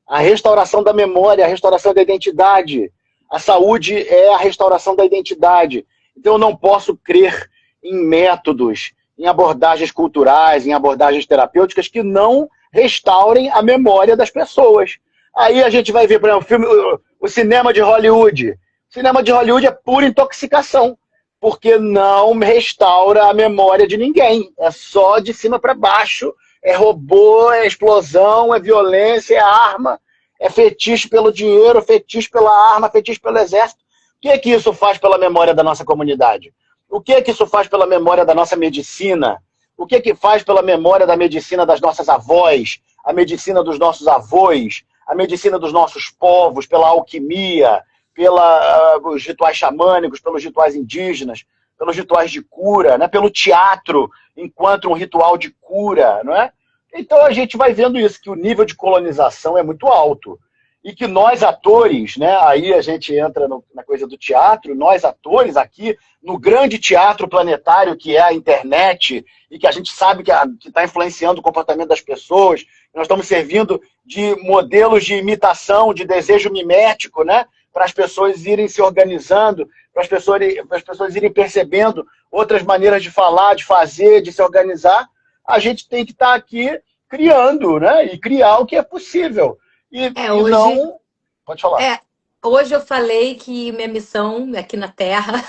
a restauração da memória, a restauração da identidade. A saúde é a restauração da identidade. Então eu não posso crer em métodos, em abordagens culturais, em abordagens terapêuticas que não restaurem a memória das pessoas. Aí a gente vai ver, por exemplo, o cinema de Hollywood. O cinema de Hollywood é pura intoxicação, porque não restaura a memória de ninguém. É só de cima para baixo. É robô, é explosão, é violência, é arma, é fetiche pelo dinheiro, fetiche pela arma, fetiche pelo exército. O que é que isso faz pela memória da nossa comunidade? O que é que isso faz pela memória da nossa medicina? O que é que faz pela memória da medicina das nossas avós, a medicina dos nossos avós, a medicina dos nossos povos, pela alquimia, pelos rituais xamânicos, pelos rituais indígenas, pelos rituais de cura, né? Pelo teatro enquanto um ritual de cura, não é? Então a gente vai vendo isso, que o nível de colonização é muito alto. E que nós atores, né? Aí a gente entra na coisa do teatro, nós atores aqui, no grande teatro planetário que é a internet, e que a gente sabe que está influenciando o comportamento das pessoas, nós estamos servindo de modelos de imitação, de desejo mimético, né? Para as pessoas irem se organizando, para as pessoas irem percebendo outras maneiras de falar, de fazer, de se organizar. A gente tem que estar aqui criando, né? E criar o que é possível. Hoje, não... Pode falar. Hoje eu falei que minha missão aqui na Terra...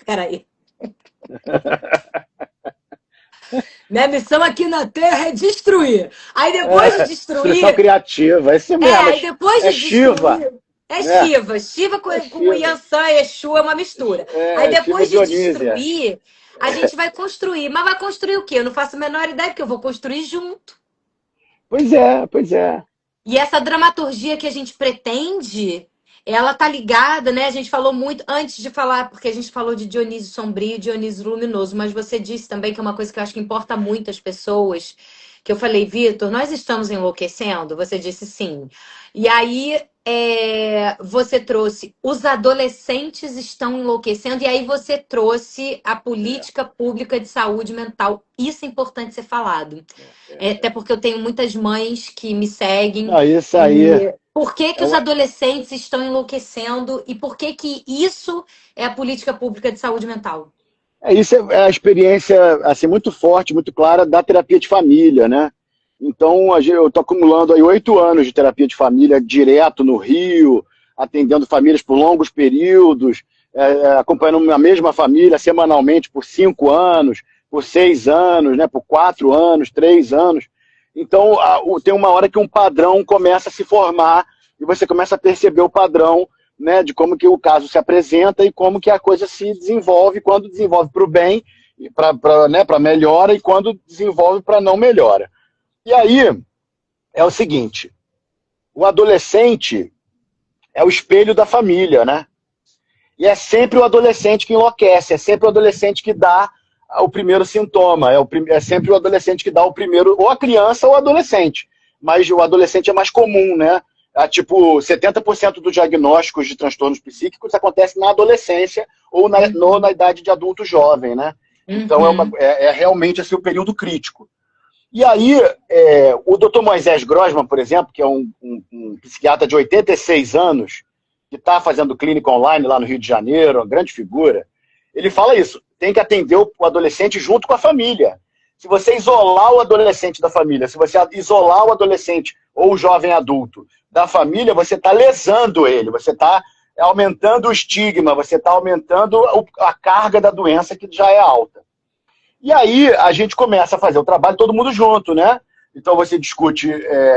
Peraí. Minha missão aqui na Terra é destruir. Aí depois de destruir... Expressão criativa, esse mesmo. Aí depois de destruir... Shiva com o Yansan e Exu é uma mistura. Aí depois de destruir, a gente vai construir. Mas vai construir o quê? Eu não faço a menor ideia, porque eu vou construir junto. Pois é. E essa dramaturgia que a gente pretende, ela tá ligada, né? A gente falou muito, antes de falar, porque a gente falou de Dionísio sombrio e Dionísio luminoso, mas você disse também que é uma coisa que eu acho que importa muito às pessoas, que eu falei, Vitor, nós estamos enlouquecendo? Você disse sim. E aí você trouxe os adolescentes estão enlouquecendo, e aí você trouxe a política pública de saúde mental. Isso é importante ser falado. Até porque eu tenho muitas mães que me seguem. Isso aí. Por que os adolescentes estão enlouquecendo e por que isso é a política pública de saúde mental? Isso é a experiência assim, muito forte, muito clara da terapia de família, né? Então, eu estou acumulando aí 8 anos de terapia de família direto no Rio, atendendo famílias por longos períodos, acompanhando a mesma família semanalmente por 5 anos, por 6 anos, né, por 4 anos, 3 anos. Então, tem uma hora que um padrão começa a se formar e você começa a perceber o padrão, né, de como que o caso se apresenta e como que a coisa se desenvolve, quando desenvolve para o bem, para melhora, e quando desenvolve para não melhora. E aí é o seguinte, o adolescente é o espelho da família, né? E é sempre o adolescente que enlouquece, é sempre o adolescente que dá o primeiro sintoma, é sempre o adolescente que dá o primeiro, ou a criança ou o adolescente. Mas o adolescente é mais comum, né? Tipo, 70% dos diagnósticos de transtornos psíquicos acontecem na adolescência ou na idade de adulto jovem, né? Então é realmente assim, o período crítico. E aí, o Dr. Moisés Grossman, por exemplo, que é um psiquiatra de 86 anos, que está fazendo clínica online lá no Rio de Janeiro, uma grande figura, ele fala isso, tem que atender o adolescente junto com a família. Se você isolar o adolescente da família, se você isolar o adolescente ou o jovem adulto da família, você está lesando ele, você está aumentando o estigma, você está aumentando a carga da doença, que já é alta. E aí a gente começa a fazer o trabalho todo mundo junto, né? Então você discute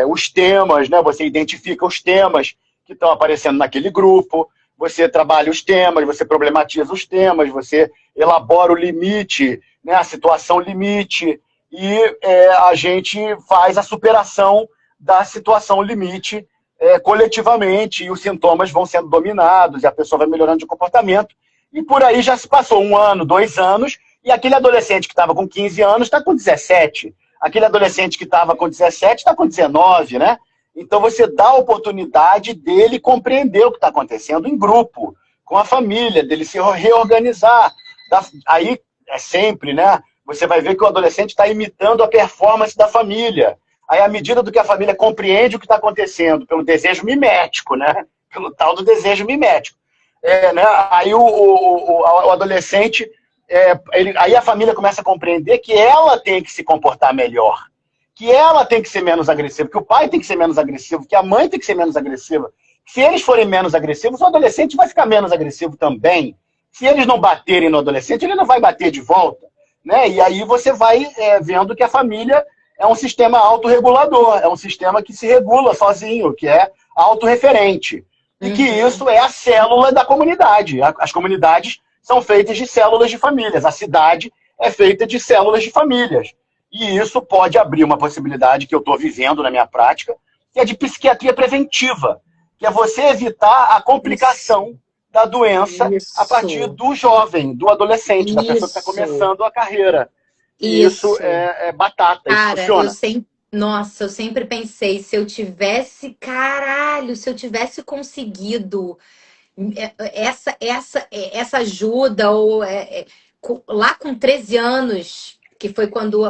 os temas, né? Você identifica os temas que estão aparecendo naquele grupo, você trabalha os temas, você problematiza os temas, você elabora o limite, né? A situação limite, e a gente faz a superação da situação limite coletivamente, e os sintomas vão sendo dominados, e a pessoa vai melhorando de comportamento, e por aí já se passou 1 ano, 2 anos, e aquele adolescente que estava com 15 anos está com 17. Aquele adolescente que estava com 17 está com 19, né? Então você dá a oportunidade dele compreender o que está acontecendo em grupo, com a família, dele se reorganizar. Aí é sempre, né? Você vai ver que o adolescente está imitando a performance da família. Aí, à medida do que a família compreende o que está acontecendo, pelo desejo mimético, né? Pelo tal do desejo mimético. Né? Aí o adolescente... aí a família começa a compreender que ela tem que se comportar melhor, que ela tem que ser menos agressiva, que o pai tem que ser menos agressivo, que a mãe tem que ser menos agressiva. Se eles forem menos agressivos, o adolescente vai ficar menos agressivo também. Se eles não baterem no adolescente, ele não vai bater de volta. Né? E aí você vai vendo que a família é um sistema autorregulador, é um sistema que se regula sozinho, que é autorreferente. E que isso é a célula da comunidade. As comunidades são feitas de células de famílias. A cidade é feita de células de famílias. E isso pode abrir uma possibilidade que eu estou vivendo na minha prática, que é de psiquiatria preventiva, que é você evitar a complicação da doença a partir do jovem, do adolescente, da pessoa que está começando a carreira. E isso é batata, cara, isso funciona. Nossa, eu sempre pensei, se eu tivesse conseguido essa ajuda, ou lá com 13 anos, que foi quando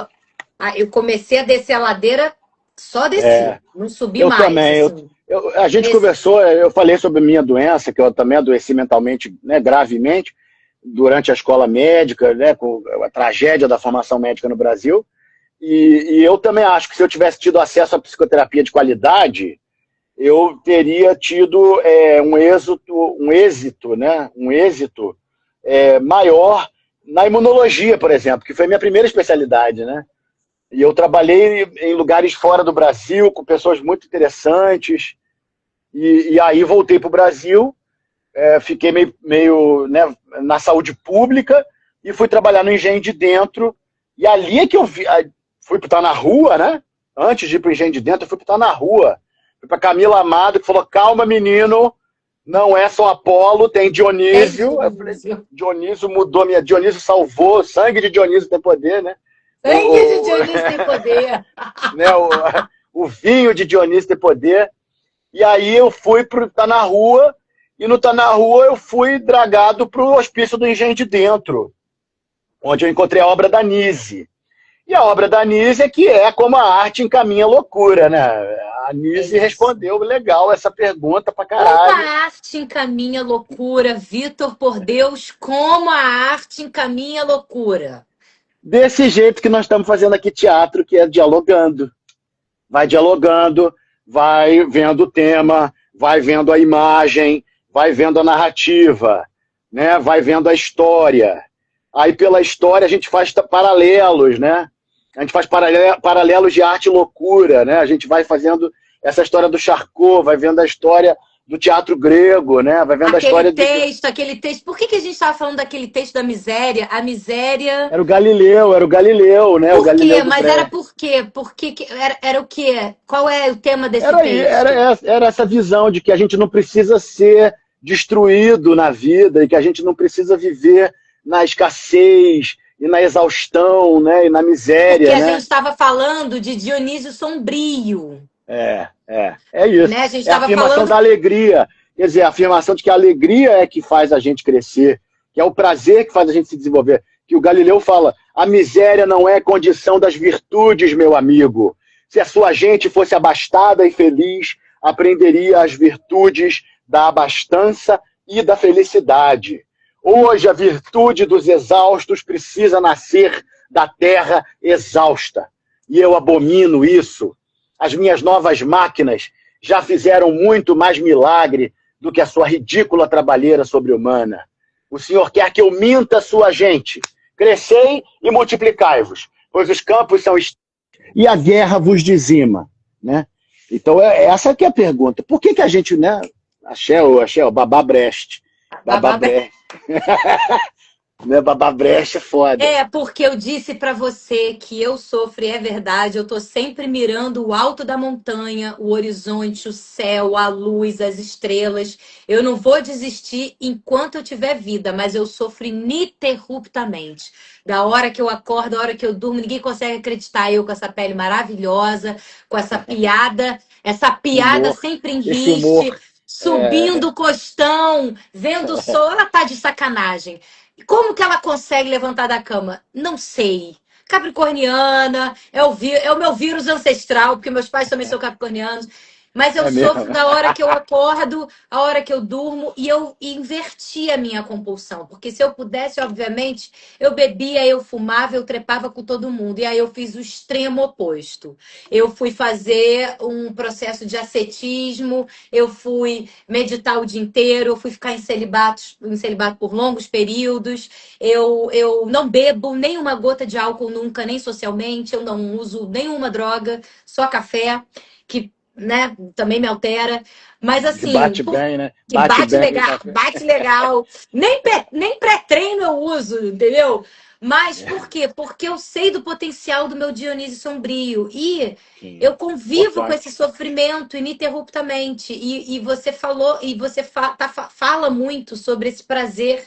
eu comecei a descer a ladeira, só desci, não subi mais. Também, assim. A gente conversou, eu falei sobre a minha doença, que eu também adoeci mentalmente, né, gravemente, durante a escola médica, né, com a tragédia da formação médica no Brasil, e eu também acho que se eu tivesse tido acesso à psicoterapia de qualidade, eu teria tido um êxito maior na imunologia, por exemplo, que foi minha primeira especialidade, né? E eu trabalhei em lugares fora do Brasil, com pessoas muito interessantes, e aí voltei para o Brasil, fiquei meio né, na saúde pública, e fui trabalhar no Engenho de Dentro, e ali é que eu fui estar na rua, né? Antes de ir para o Engenho de Dentro, eu fui estar na rua. Fui para Camila Amado, que falou, calma, menino, não é só Apolo, tem Dionísio. Eu falei, Dionísio mudou Dionísio salvou, sangue de Dionísio tem poder, né? Sangue de Dionísio tem poder. Né, o vinho de Dionísio tem poder. E aí eu fui para estar na rua, e no estar na rua eu fui dragado para o hospício do Engenho de Dentro, onde eu encontrei a obra da Nise. E a obra da Nise é que como a arte encaminha a loucura, né? A Nise respondeu legal essa pergunta pra caralho. Como a arte encaminha a loucura, Vitor, por Deus, como a arte encaminha a loucura? Desse jeito que nós estamos fazendo aqui teatro, que é dialogando. vai dialogando, vai vendo o tema, vai vendo a imagem, vai vendo a narrativa, né? Vai vendo a história. Aí, pela história, a gente faz paralelos, né? A gente faz paralelos de arte e loucura, né? A gente vai fazendo essa história do Charcot, vai vendo a história do teatro grego, né? Vai vendo a história aquele texto. Por que a gente estava falando daquele texto da miséria? A miséria... Era o Galileu, né? Por quê? Mas era por quê? Era o quê? Qual é o tema desse texto? Era essa visão de que a gente não precisa ser destruído na vida e que a gente não precisa viver na escassez e na exaustão, né? E na miséria, porque né? A gente estava falando de Dionísio Sombrio. É isso. Né? A gente é a afirmação da alegria. Quer dizer, a afirmação de que a alegria é que faz a gente crescer, que é o prazer que faz a gente se desenvolver. Que o Galileu fala, a miséria não é condição das virtudes, meu amigo. Se a sua gente fosse abastada e feliz, aprenderia as virtudes da abastança e da felicidade. Hoje, a virtude dos exaustos precisa nascer da terra exausta. E eu abomino isso. As minhas novas máquinas já fizeram muito mais milagre do que a sua ridícula trabalheira sobre-humana. O Senhor quer que eu minta a sua gente. Crescei e multiplicai-vos, pois os campos são e a guerra vos dizima, né? Então, essa que é a pergunta. Por que a gente, né? Axé, Babá Brecht. Babá Brecht. Né? Babá Brecht é foda. É, porque eu disse pra você que eu sofro, e é verdade, eu tô sempre mirando o alto da montanha, o horizonte, o céu, a luz, as estrelas. Eu não vou desistir enquanto eu tiver vida, mas eu sofro ininterruptamente. Da hora que eu acordo, da hora que eu durmo, ninguém consegue acreditar. Eu com essa pele maravilhosa, com essa piada Humor. sempre em Esse riste, humor. subindo o costão, vendo o sol. Ela tá de sacanagem. Como que ela consegue levantar da cama? Não sei. Capricorniana, é o meu vírus ancestral, porque meus pais também são capricornianos. Mas eu sofro da hora que eu acordo, a hora que eu durmo, e eu inverti a minha compulsão. Porque se eu pudesse, obviamente, eu bebia, eu fumava, eu trepava com todo mundo. E aí eu fiz o extremo oposto. Eu fui fazer um processo de ascetismo, eu fui meditar o dia inteiro, eu fui ficar em celibato por longos períodos. Eu não bebo nenhuma gota de álcool nunca, nem socialmente. Eu não uso nenhuma droga, só café, que, né, também me altera. Mas assim... Que bate bem, né? Que bate legal, bate legal. Nem pré-treino eu uso, entendeu? Mas por quê? Porque eu sei do potencial do meu Dionísio Sombrio. E eu convivo com esse sofrimento ininterruptamente. E você falou, e você fala muito sobre esse prazer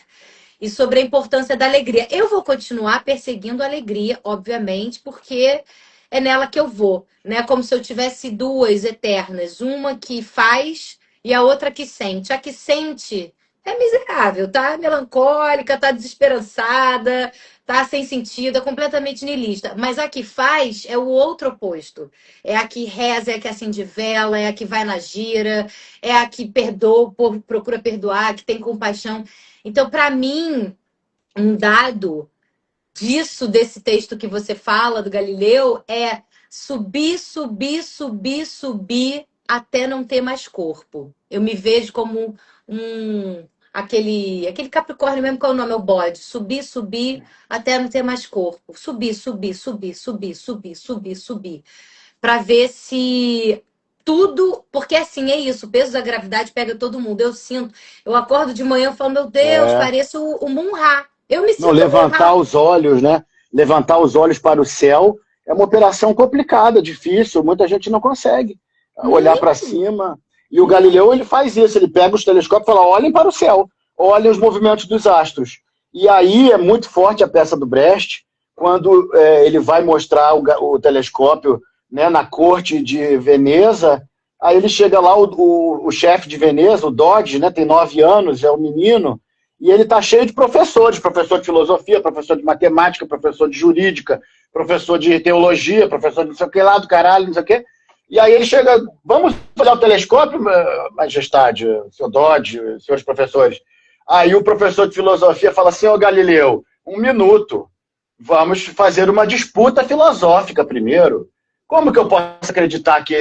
e sobre a importância da alegria. Eu vou continuar perseguindo a alegria, obviamente, porque é nela que eu vou, né? Como se eu tivesse duas eternas, uma que faz e a outra que sente. A que sente é miserável, tá melancólica, tá desesperançada, tá sem sentido, é completamente niilista. Mas a que faz é o outro oposto. É a que reza, é a que acende vela, é a que vai na gira, é a que perdoa, procura perdoar, que tem compaixão. Então, para mim, um dado desse texto que você fala, do Galileu, é subir, subir, subir, subir até não ter mais corpo. Eu me vejo como aquele Capricórnio mesmo, qual é o nome? É o bode. Subir, subir até não ter mais corpo. Subir, subir, subir, subir, subir, subir, subir. Para ver se tudo... Porque assim, é isso. O peso da gravidade pega todo mundo. Eu sinto. Eu acordo de manhã e falo, meu Deus, pareço o Mun-Ra. Eu me sinto... Não, levantar os olhos, né? Levantar os olhos para o céu é uma operação complicada, difícil. Muita gente não consegue olhar para cima. E o Galileu, ele faz isso. Ele pega os telescópios e fala, olhem para o céu. Olhem os movimentos dos astros. E aí é muito forte a peça do Brecht, quando ele vai mostrar o telescópio, né, na corte de Veneza. Aí ele chega lá, o chefe de Veneza, o Dodge, né, tem 9 anos, é um menino, e ele está cheio de professores, professor de filosofia, professor de matemática, professor de jurídica, professor de teologia, professor de não sei o que lá, do caralho, não sei o que. E aí ele chega, vamos olhar o telescópio, majestade, senhor Dodge, senhores professores. Aí o professor de filosofia fala assim, ô Galileu, 1 minuto, vamos fazer uma disputa filosófica primeiro. Como que eu posso acreditar que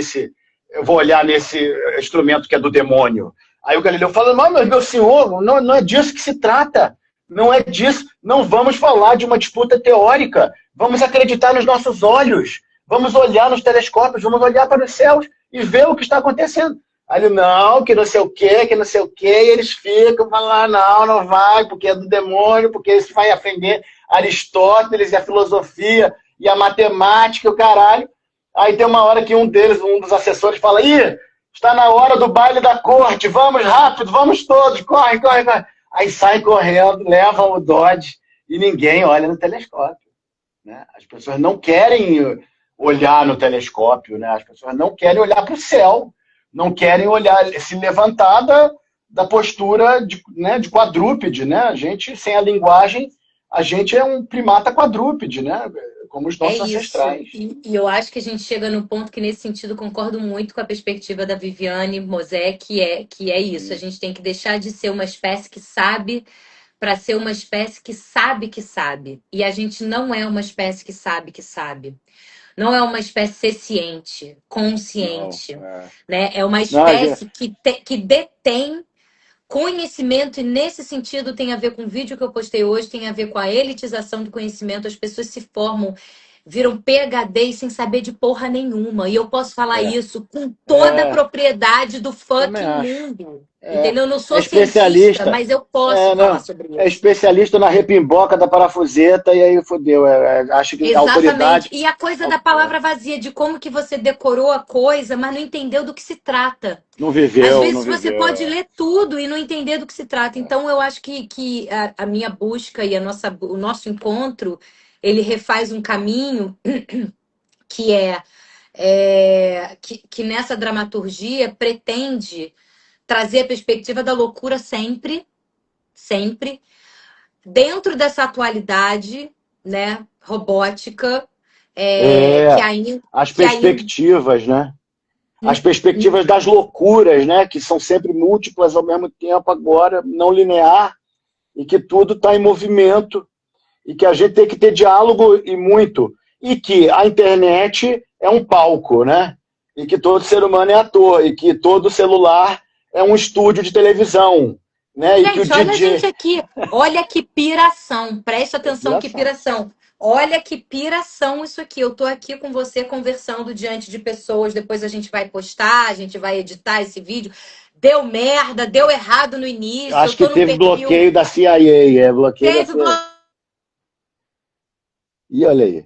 eu vou olhar nesse instrumento que é do demônio? Aí o Galileu fala, mas meu senhor, não é disso que se trata. Não é disso. Não vamos falar de uma disputa teórica. Vamos acreditar nos nossos olhos. Vamos olhar nos telescópios, vamos olhar para os céus e ver o que está acontecendo. Aí ele, não, que não sei o quê, que não sei o quê. E eles ficam falando, não vai, porque é do demônio, porque isso vai ofender Aristóteles e a filosofia e a matemática e o caralho. Aí tem uma hora que um dos assessores fala, está na hora do baile da corte, vamos rápido, vamos todos, corre. Aí saem correndo, levam o Dodge e ninguém olha no telescópio. Né? As pessoas não querem olhar no telescópio, né? As pessoas não querem olhar para o céu, não querem olhar, se levantar da postura de quadrúpede. Né? A gente, sem a linguagem, a gente é um primata quadrúpede, né? Como os nossos ancestrais. E eu acho que a gente chega no ponto que, nesse sentido, concordo muito com a perspectiva da Viviane Mosé, que é isso. A gente tem que deixar de ser uma espécie que sabe para ser uma espécie que sabe que sabe. E a gente não é uma espécie que sabe que sabe. Não é uma espécie senciente, consciente. Né? É uma espécie que detém conhecimento, e nesse sentido tem a ver com o vídeo que eu postei hoje, tem a ver com a elitização do conhecimento. As pessoas se formam, viram PhD sem saber de porra nenhuma. E eu posso falar isso com toda a propriedade do fucking mundo. Entendeu? Eu não sou cientista, mas eu posso falar sobre isso. É especialista na repimboca da parafuseta e aí fodeu. Acho que exatamente. A autoridade... E a coisa da palavra vazia, de como que você decorou a coisa, mas não entendeu do que se trata. Não viveu. Às vezes você pode ler tudo e não entender do que se trata. Então eu acho que a minha busca e o nosso encontro, ele refaz um caminho que que nessa dramaturgia pretende trazer a perspectiva da loucura sempre, dentro dessa atualidade, né, robótica, as perspectivas, né? As perspectivas das loucuras, né? Que são sempre múltiplas ao mesmo tempo, agora, não linear, e que tudo está em movimento, e que a gente tem que ter diálogo e muito, e que a internet é um palco, né? E que todo ser humano é ator, e que todo celular é um estúdio de televisão. Né? Gente, e que olha a gente aqui, olha que piração, presta atenção que piração. Olha que piração isso aqui. Eu tô aqui com você conversando diante de pessoas, depois a gente vai postar, a gente vai editar esse vídeo. Deu merda, deu errado no início. Acho que teve bloqueio da CIA, bloqueio da CIA. E olha aí.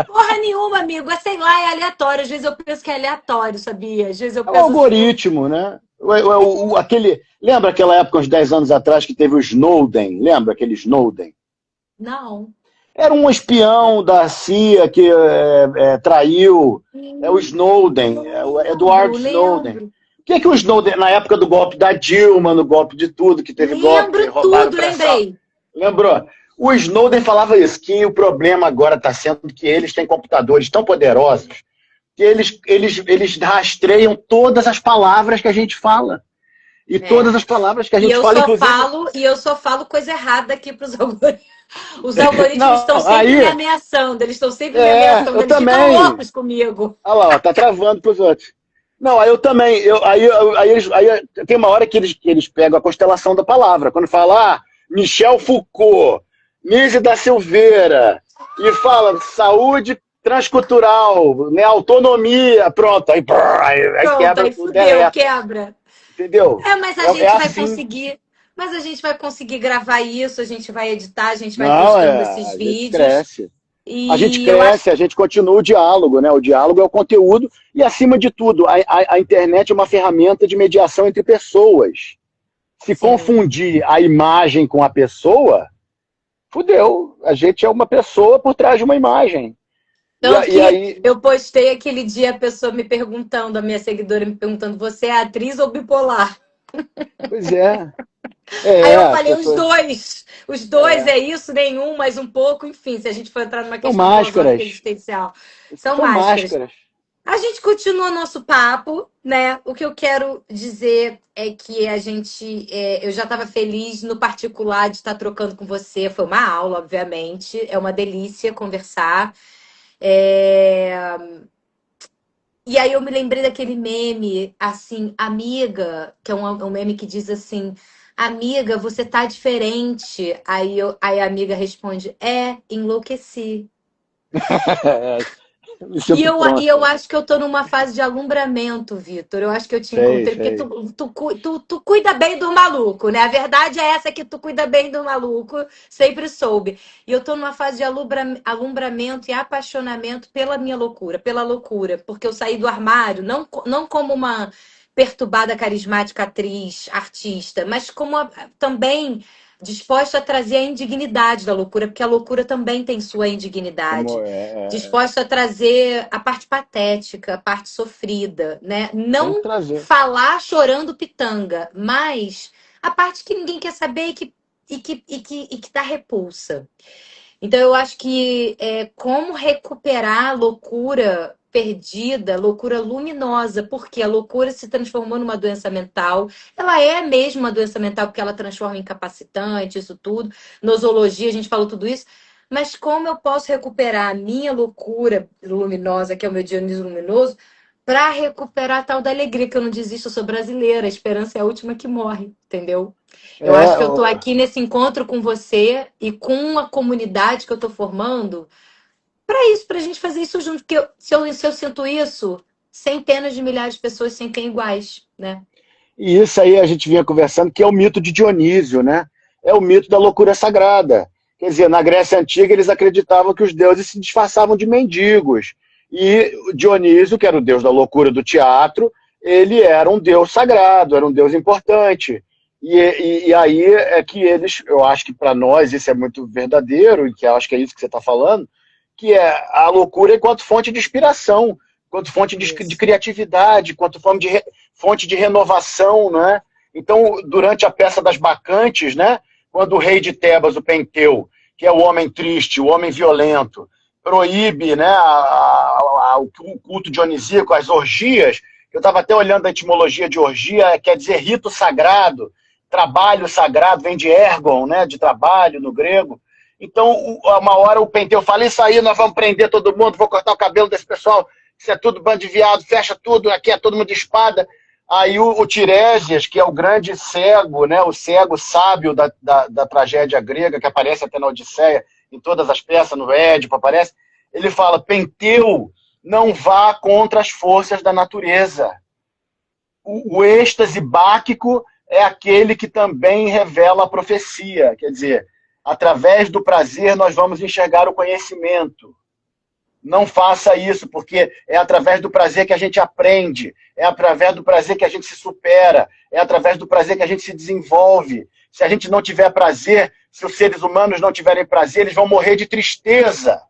Porra nenhuma, amigo. Sei lá, é aleatório. Às vezes eu penso que é aleatório, sabia? Às vezes eu penso um algoritmo, né? Lembra aquela época, uns 10 anos atrás, que teve o Snowden? Lembra aquele Snowden? Não. Era um espião da CIA que traiu. É o Snowden, o Edward Snowden. O que o Snowden, na época do golpe da Dilma, no golpe de tudo, que teve golpe, roubaram tudo, lembrei. Lembrou? O Snowden falava isso, que o problema agora está sendo que eles têm computadores tão poderosos que eles rastreiam todas as palavras que a gente fala. E todas as palavras que a gente fala, inclusive... E eu só falo coisa errada aqui para os algoritmos. Os algoritmos estão sempre me ameaçando. Eles estão sempre me ameaçando. Eles ficam loucos comigo. Olha lá, tá travando para os outros. Não, aí eu também. Aí tem uma hora que eles pegam a constelação da palavra. Quando fala, Michel Foucault, Nise da Silveira, e fala saúde transcultural, né, autonomia, pronto, aí quebra aí tudo. Quebra. Entendeu? Mas a gente vai conseguir. Mas a gente vai conseguir gravar isso, a gente vai editar, a gente vai postando esses vídeos. A gente cresce, a gente continua o diálogo, né? O diálogo é o conteúdo e, acima de tudo, a internet é uma ferramenta de mediação entre pessoas. Se confundir a imagem com a pessoa, fudeu. A gente é uma pessoa por trás de uma imagem. Aí... Eu postei aquele dia a pessoa me perguntando, a minha seguidora me perguntando, você é atriz ou bipolar? Pois é. Aí eu falei, os dois. Os dois é isso, nenhum, mas um pouco, enfim, se a gente for entrar numa questão máscaras. existencial. São máscaras. A gente continua nosso papo, né? O que eu quero dizer é que eu já estava feliz no particular de estar trocando com você. Foi uma aula, obviamente. É uma delícia conversar. É, E aí eu me lembrei daquele meme, assim, amiga, que é um meme que diz assim, amiga, você tá diferente. Aí a amiga responde, enlouqueci. Me E sinto eu pronta. acho que eu tô numa fase de alumbramento, Vitor. Eu acho que eu te Sei, encontrei, porque sei. tu cuida bem do maluco, né? A verdade é essa que tu cuida bem do maluco, sempre soube. E eu tô numa fase de alumbramento e apaixonamento pela minha loucura, pela loucura. Porque eu saí do armário, não como uma perturbada, carismática atriz, artista, mas como também disposta a trazer a indignidade da loucura, porque a loucura também tem sua Como indignidade, disposta a trazer a parte patética, a parte sofrida, né? tem que Não trazer. falar chorando pitanga, mas a parte que ninguém quer saber e que dá repulsa. Então, eu acho que como recuperar a loucura perdida, loucura luminosa, porque a loucura se transformou numa doença mental. Ela é mesmo uma doença mental, porque ela transforma em incapacitante, isso tudo. Nosologia, a gente falou tudo isso. Mas como eu posso recuperar a minha loucura luminosa, que é o meu Dionísio luminoso, para recuperar a tal da alegria, que eu não desisto, eu sou brasileira, a esperança é a última que morre, entendeu? Eu acho É, que eu tô aqui nesse encontro com você e com a comunidade que eu tô formando para isso, para a gente fazer isso junto. Porque se eu sinto isso, centenas de milhares de pessoas sentem iguais, né? e isso aí a gente vinha conversando, que é o mito de Dionísio, né? É o mito da loucura sagrada. Quer dizer, na Grécia Antiga eles acreditavam que os deuses se disfarçavam de mendigos. E Dionísio, que era o deus da loucura do teatro, ele era um deus sagrado, era um deus importante. E aí é que eles, eu acho que para nós isso é muito verdadeiro, e que eu acho que é isso que você está falando, que é a loucura enquanto fonte de inspiração, enquanto fonte de Isso. criatividade, enquanto fonte de renovação, né? Então, durante a peça das Bacantes, né, quando o rei de Tebas, o Penteu, que é o homem triste, o homem violento, proíbe, né, o culto dionisíaco, as orgias, eu estava até olhando a etimologia de orgia, quer dizer rito sagrado, trabalho sagrado, vem de ergon, né, de trabalho no grego. Então, uma hora o Penteu fala, isso aí, nós vamos prender todo mundo, vou cortar o cabelo desse pessoal, isso é tudo bando de viado, fecha tudo, aqui é todo mundo de espada. Aí o Tiresias, que é o grande cego, né, o cego sábio da tragédia grega, que aparece até na Odisseia, em todas as peças, no Édipo aparece, ele fala, Penteu, não vá contra as forças da natureza. O êxtase báquico é aquele que também revela a profecia, quer dizer, através do prazer nós vamos enxergar o conhecimento. Não faça isso, porque é através do prazer que a gente aprende, é através do prazer que a gente se supera, é através do prazer que a gente se desenvolve. Se a gente não tiver prazer, se os seres humanos não tiverem prazer, eles vão morrer de tristeza.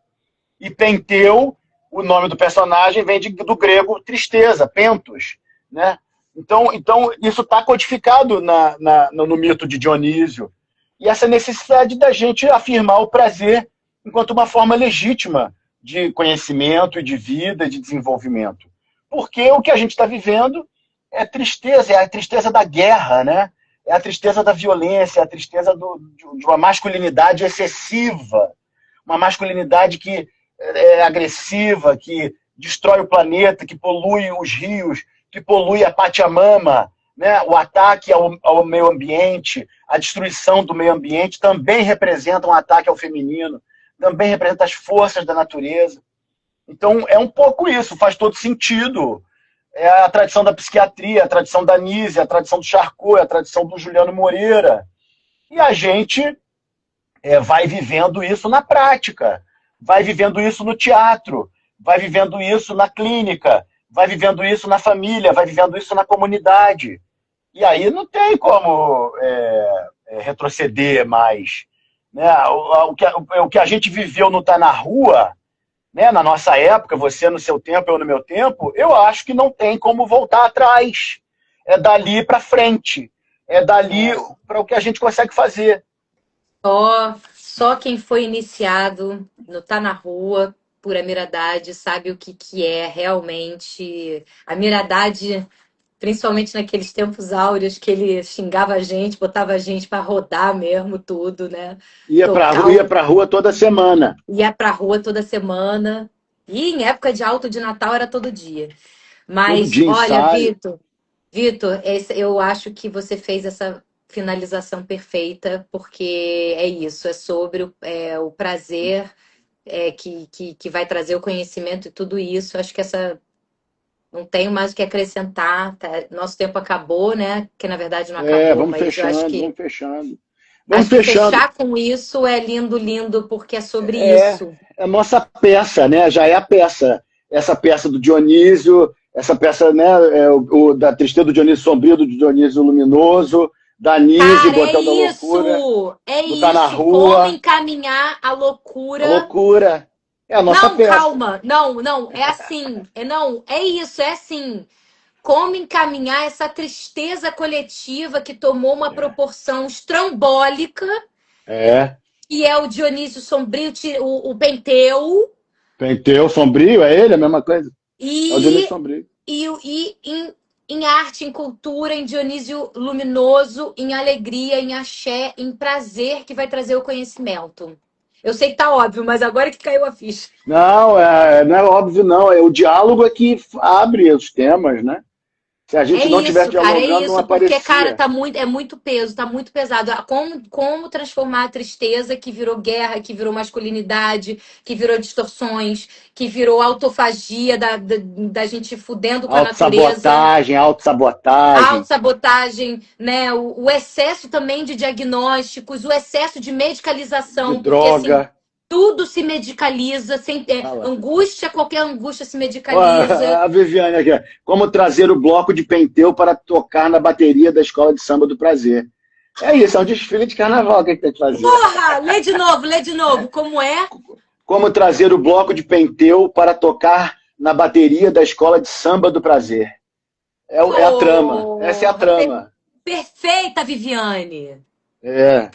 E Penteu, o nome do personagem, vem do grego tristeza, pentos, né? Então isso está codificado no mito de Dionísio. E essa necessidade da gente afirmar o prazer enquanto uma forma legítima de conhecimento e de vida e de desenvolvimento. Porque o que a gente está vivendo é tristeza, é a tristeza da guerra, né? É a tristeza da violência, é a tristeza de uma masculinidade excessiva, uma masculinidade que é agressiva, que destrói o planeta, que polui os rios, que polui a Pachamama, né? O ataque ao meio ambiente, a destruição do meio ambiente também representa um ataque ao feminino, também representa as forças da natureza. Então, é um pouco isso, faz todo sentido. É a tradição da psiquiatria, a tradição da Nise, a tradição do Charcot, a tradição do Juliano Moreira. E a gente vai vivendo isso na prática, vai vivendo isso no teatro, vai vivendo isso na clínica, vai vivendo isso na família, vai vivendo isso na comunidade. E aí não tem como retroceder mais. Né? O que a gente viveu não está na rua, né? Na nossa época, você no seu tempo, eu no meu tempo, eu acho que não tem como voltar atrás. É dali para frente. É dali para o que a gente consegue fazer. Só quem foi iniciado, não tá na rua, por Amiradade, sabe o que, que é realmente. A Amiradade, principalmente naqueles tempos áureos que ele xingava a gente, botava a gente para rodar mesmo tudo, né? Tocar, Ia pra rua toda semana. ia pra rua toda semana. E em época de alto de Natal era todo dia. Todo Mas, dia olha, ensaio. Vitor, eu acho que você fez essa finalização perfeita, porque é isso, é sobre o prazer que vai trazer o conhecimento e tudo isso. Acho que essa não tenho mais o que acrescentar. Tá? Nosso tempo acabou, né? Que na verdade não acabou, Vamos mas eu acho fechando, que vamos fechando. Vamos acho que fechando. fechar com isso é lindo, lindo, porque é sobre É isso. a nossa peça, né? Já é a peça. Essa peça do Dionísio, essa peça, né? Da Tristeza do Dionísio Sombrio, do Dionísio Luminoso, da Nise, Cara, Botel da Loucura, é do Tá na isso. Como Rua, encaminhar a a loucura. loucura. É a nossa Não, peça. calma. Não, não, é assim. Não, é isso, é assim. Como encaminhar essa tristeza coletiva que tomou uma proporção estrambólica, É. que é o Dionísio Sombrio, o Penteu, Penteu Sombrio, é ele, a mesma coisa. É o Dionísio e, Sombrio. em arte, em cultura, em Dionísio Luminoso, em alegria, em axé, em prazer, que vai trazer o conhecimento. Eu sei que tá óbvio, mas agora que caiu a ficha. Não, não é óbvio, não. O diálogo é que abre os temas, né? Se a gente não tivesse É dialogando, não isso, porque, cara, aparecia. é muito peso, tá muito pesado. Como transformar a tristeza que virou guerra, que virou masculinidade, que virou distorções, que virou autofagia da gente fudendo com a natureza, Autossabotagem, autossabotagem, autossabotagem, né? O excesso também de diagnósticos, o excesso de de medicalização, porque assim, droga. tudo se medicaliza, sem Fala. angústia, qualquer angústia se medicaliza. A Viviane aqui. Como trazer o bloco de Penteu para tocar na bateria da Escola de Samba do Prazer. É isso, é um desfile de carnaval que a gente tem que fazer. Porra, lê de novo, como é? Como trazer o bloco de Penteu para tocar na bateria da Escola de Samba do Prazer. É a trama. Essa é a Porra, trama. perfeita, Viviane. Essa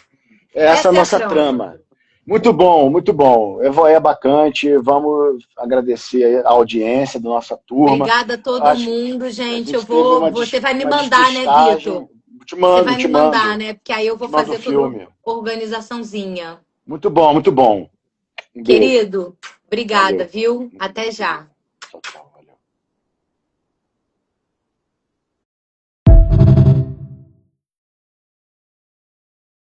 é a Essa é a nossa trama. trama. Muito bom, muito bom. Evoé Bacante, vamos agradecer a audiência da nossa turma. Obrigada a todo Acho mundo, que a gente. gente teve Você vai me uma mandar, né, Vitor? despistagem. Te Você mando, vai te me mandar, mando. né? Porque aí eu vou Te mando o fazer toda filme. organizaçãozinha. Muito bom, muito bom. Um beijo. Querido, obrigada, Valeu. viu? Até já.